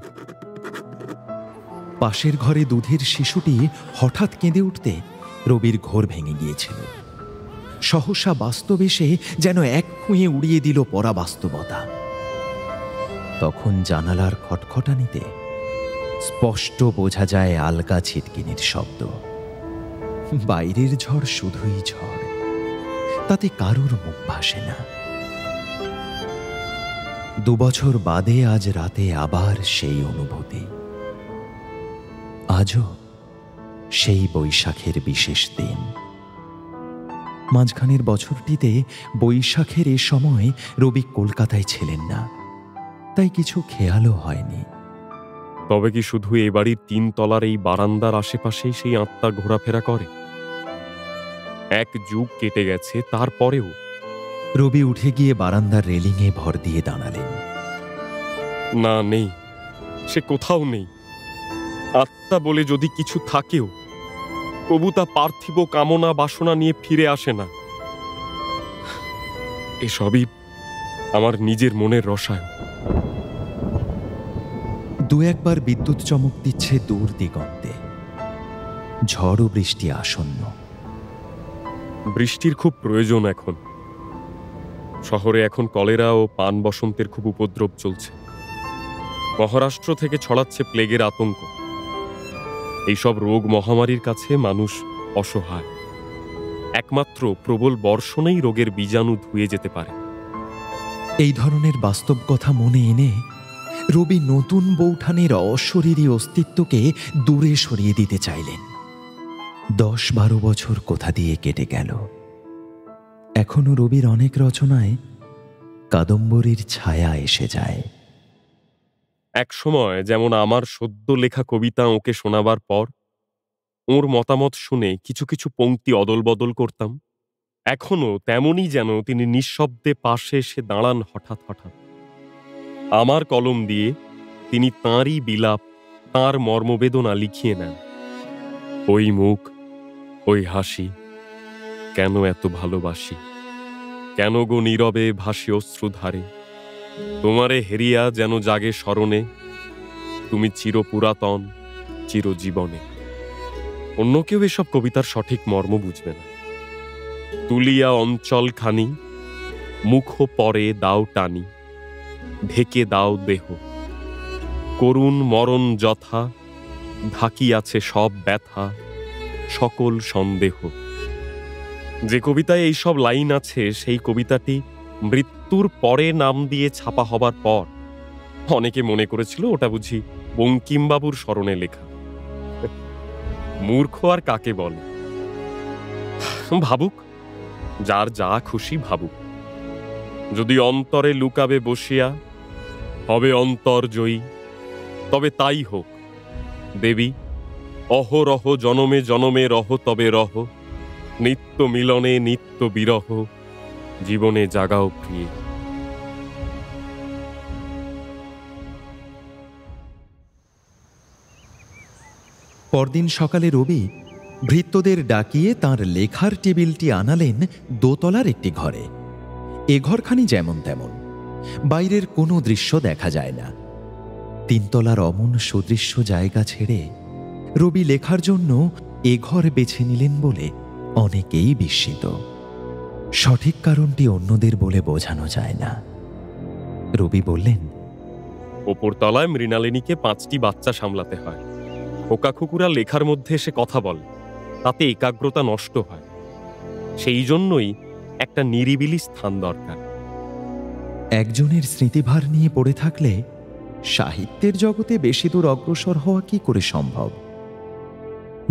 পাশের ঘরে দুধের শিশুটি হঠাৎ কেঁদে উঠতে রবির ঘোর ভেঙে গিয়েছিল। সহসা বাস্তব এসে যেন এক খুঁয়ে উড়িয়ে দিল পরাবাস্তবতা। তখন জানালার খটখটানিতে স্পষ্ট বোঝা যায় আলগা ছিটকিনির শব্দ। বাইরের ঝড় শুধুই ঝড়, তাতে কারুর মুখ ভাসে না। 2 বছর বাদে আজ রাতে আবার সেই অনুভূতি। আজও সেই বৈশাখের বিশেষ দিন। মাঝখানের বছরটিতে বৈশাখের এ সময় রবি কলকাতায় ছিলেন না, তাই কিছু খেয়ালও হয়নি। তবে কি শুধু এ বাড়ির 3 তলার এই বারান্দার আশেপাশেই সেই আত্মা ঘোরাফেরা করে? এক যুগ কেটে গেছে, তারপরেও। রবি উঠে গিয়ে বারান্দার রেলিংয়ে ভর দিয়ে দাঁড়ালেন। না, নেই, সে কোথাও নেই। আত্মা বলে যদি কিছু থাকেও, তবু তা পার্থিব কামনা বাসনা নিয়ে ফিরে আসে না। এসবই আমার নিজের মনের রসায়ন। 2-1 বার বিদ্যুৎ চমক দিচ্ছে দূর দিগন্তে। ঝড় ও বৃষ্টি আসন্ন। বৃষ্টির খুব প্রয়োজন এখন। শহরে এখন কলেরা ও পান বসন্তের খুব উপদ্রব চলছে। মহারাষ্ট্র থেকে ছড়াচ্ছে প্লেগের আতঙ্ক। এইসব রোগ মহামারীর কাছে মানুষ অসহায়। একমাত্র প্রবল বর্ষণেই রোগের বীজাণু ধুয়ে যেতে পারে। এই ধরনের বাস্তব কথা মনে এনে রবি নতুন বৌঠানের অশরীরী অস্তিত্বকে দূরে সরিয়ে দিতে চাইলেন। 10-12 বছর কোথা দিয়ে কেটে গেল। এখনো রবির অনেক রচনায় কাদম্বরীর ছায়া এসে যায়। এক সময় যেমন আমার সদ্য লেখা কবিতা ওকে শোনাবার পর ওর মতামত শুনে কিছু কিছু পংক্তি অদল বদল করতাম, এখনো তেমনই যেন তিনি নিঃশব্দে পাশে এসে দাঁড়ান হঠাৎ হঠাৎ। আমার কলম দিয়ে তিনি তাঁরই বিলাপ, তাঁর মর্মবেদনা লিখিয়ে নেন। ওই মুখ, ওই হাসি, কেন এত ভালোবাসি, কেন গো নীরবে ভাসি অশ্রুধারে, তোমারে হেরিয়া যেন জাগে স্মরণে, তুমি চিরপুরাতন চিরজীবনে। অন্য কেউ এসব কবিতার সঠিক মর্ম বুঝবে না। তুলিয়া অঞ্চল খানি, মুখ পরে দাও টানি, ঢেকে দাও দেহ, করুণ মরণ যথা, ঢাকিয়াছে সব ব্যথা সকল সন্দেহ। যে কবিতায় এইসব লাইন আছে সেই কবিতাটি মৃত্যুর পরে নাম দিয়ে ছাপা হবার পর অনেকে মনে করেছিল ওটা বুঝি বঙ্কিমবাবুর স্মরণে লেখা। মূর্খ আর কাকে বলে? ভাবুক, যার যা খুশি ভাবুক। যদি অন্তরে লুকাবে বসিয়া হবে অন্তর জয়ী, তবে তাই হোক। দেবী অহরহ জনমে জনমে রহ তবে রহ, নিত্য মিলনে নিত্য বিরহ, জীবনে জাগাও প্রিয়ে। পরদিন সকালে রবি ভৃত্যদের ডাকিয়ে তাঁর লেখার টেবিলটি আনালেন দোতলার একটি ঘরে। এ ঘরখানি যেমন তেমন, বাইরের কোনো দৃশ্য দেখা যায় না। তিনতলার অমন সুদৃশ্য জায়গা ছেড়ে রবি লেখার জন্য এ ঘর বেছে নিলেন বলে অনেকেই বিস্মিত। সঠিক কারণটি অন্যদের বলে বোঝানো যায় না। রবি বললেন, ওপরতলায় মৃণালিনীকে 5টি বাচ্চা সামলাতে হয়। খোকাখুকুরা লেখার মধ্যে এসে কথা বলে, তাতে একাগ্রতা নষ্ট হয়। সেই জন্যই একটা নিরিবিলি স্থান দরকার। একজনের স্মৃতিভার নিয়ে পড়ে থাকলে সাহিত্যের জগতে বেশি দূর অগ্রসর হওয়া কি করে সম্ভব?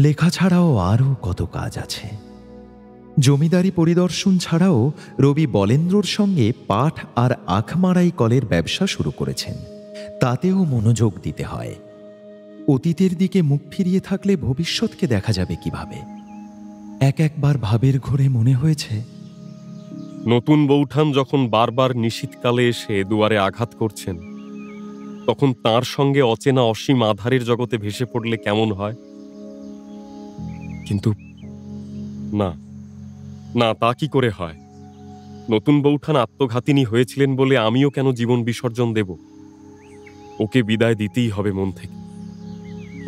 লেখা ছাড়াও আরও কত কাজ আছে। জমিদারি পরিদর্শন ছাড়াও রবি বলেন্দ্রর সঙ্গে পাট আর আখমারাই কলের ব্যবসা শুরু করেছেন। তাতেও মনোযোগ দিতে হয়। অতীতের দিকে মুখ ফিরিয়ে থাকলে ভবিষ্যৎকে দেখা যাবে কিভাবে? একবার ভাবের ঘোরে মনে হয়েছে, নতুন বৌঠান যখন বারবার নিশীথকালে এসে দুয়ারে আঘাত করছেন, তখন তার সঙ্গে অচেনা অসীম আধারের জগতে ভেসে পড়লে কেমন হয়। কিন্তু না না, তা কি করে হয়? নতুন বৌঠান আত্মঘাতিনী হয়েছিলেন বলে আমিও কেন জীবন বিসর্জন দেব? ওকে বিদায় দিতেই হবে মন থেকে।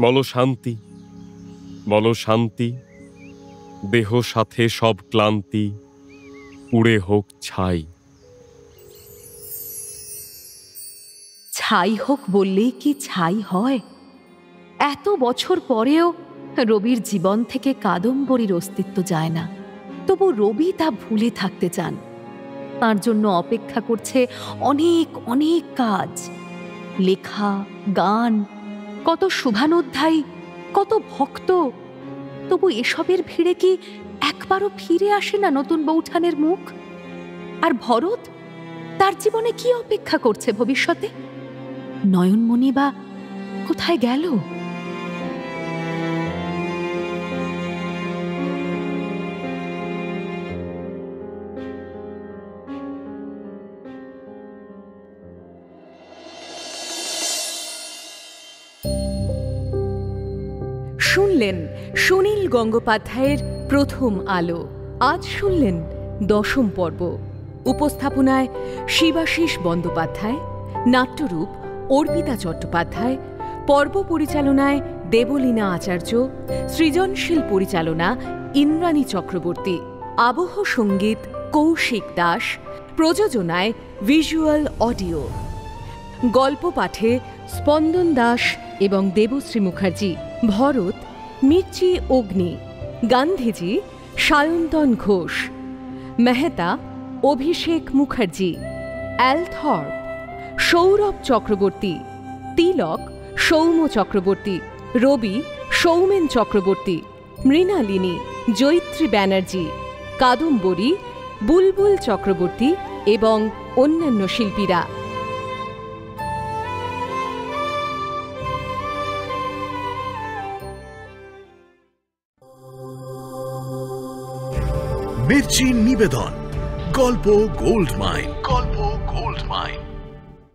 বলো শান্তি, বলো শান্তি, দেহ সাথে সব ক্লান্তি উড়ে হোক ছাই। ছাই হোক বললেই কি ছাই হয়? এত বছর পরেও রবির জীবন থেকে কাদম্বরীর অস্তিত্ব যায় না। তবু রবি তা ভুলে থাকতে চান। তার জন্য অপেক্ষা করছে অনেক অনেক কাজ, লেখা, গান, কত শুভানুধ্যায়ী, কত ভক্ত। তবু এসবের ভিড়ে কি একবারও ফিরে আসে না নতুন বৌঠানের মুখ? আর ভরত, তার জীবনে কি অপেক্ষা করছে ভবিষ্যতে? নয়নমণি বা কোথায় গেল? শুনলেন সুনীল গঙ্গোপাধ্যায়ের প্রথম আলো। আজ শুনলেন 10ম পর্ব। উপস্থাপনায় শিবাশিস বন্দ্যোপাধ্যায়, নাট্যরূপ অর্পিতা চট্টোপাধ্যায়, পর্ব পরিচালনায় দেবলীনা আচার্য, সৃজনশীল পরিচালনা ইন্দ্রাণী চক্রবর্তী, আবহ সঙ্গীত কৌশিক দাস, প্রযোজনায় ভিজুয়াল অডিও। গল্প পাঠে স্পন্দন দাস এবং দেবশ্রী মুখার্জি। ভরত মির্চি অগ্নি, গান্ধীজি সায়ন্তন ঘোষ, মেহতা অভিষেক মুখার্জি, অ্যালথর্প সৌরভ চক্রবর্তী, তিলক সৌম্য চক্রবর্তী, রবি সৌমেন চক্রবর্তী, মৃণালিনী জৈত্রী ব্যানার্জি, কাদম্বরী বুলবুল চক্রবর্তী এবং অন্যান্য শিল্পীরা। মির্চি নিবেদন গল্প গোল্ড মাইন। গল্প গোল্ড মাইন।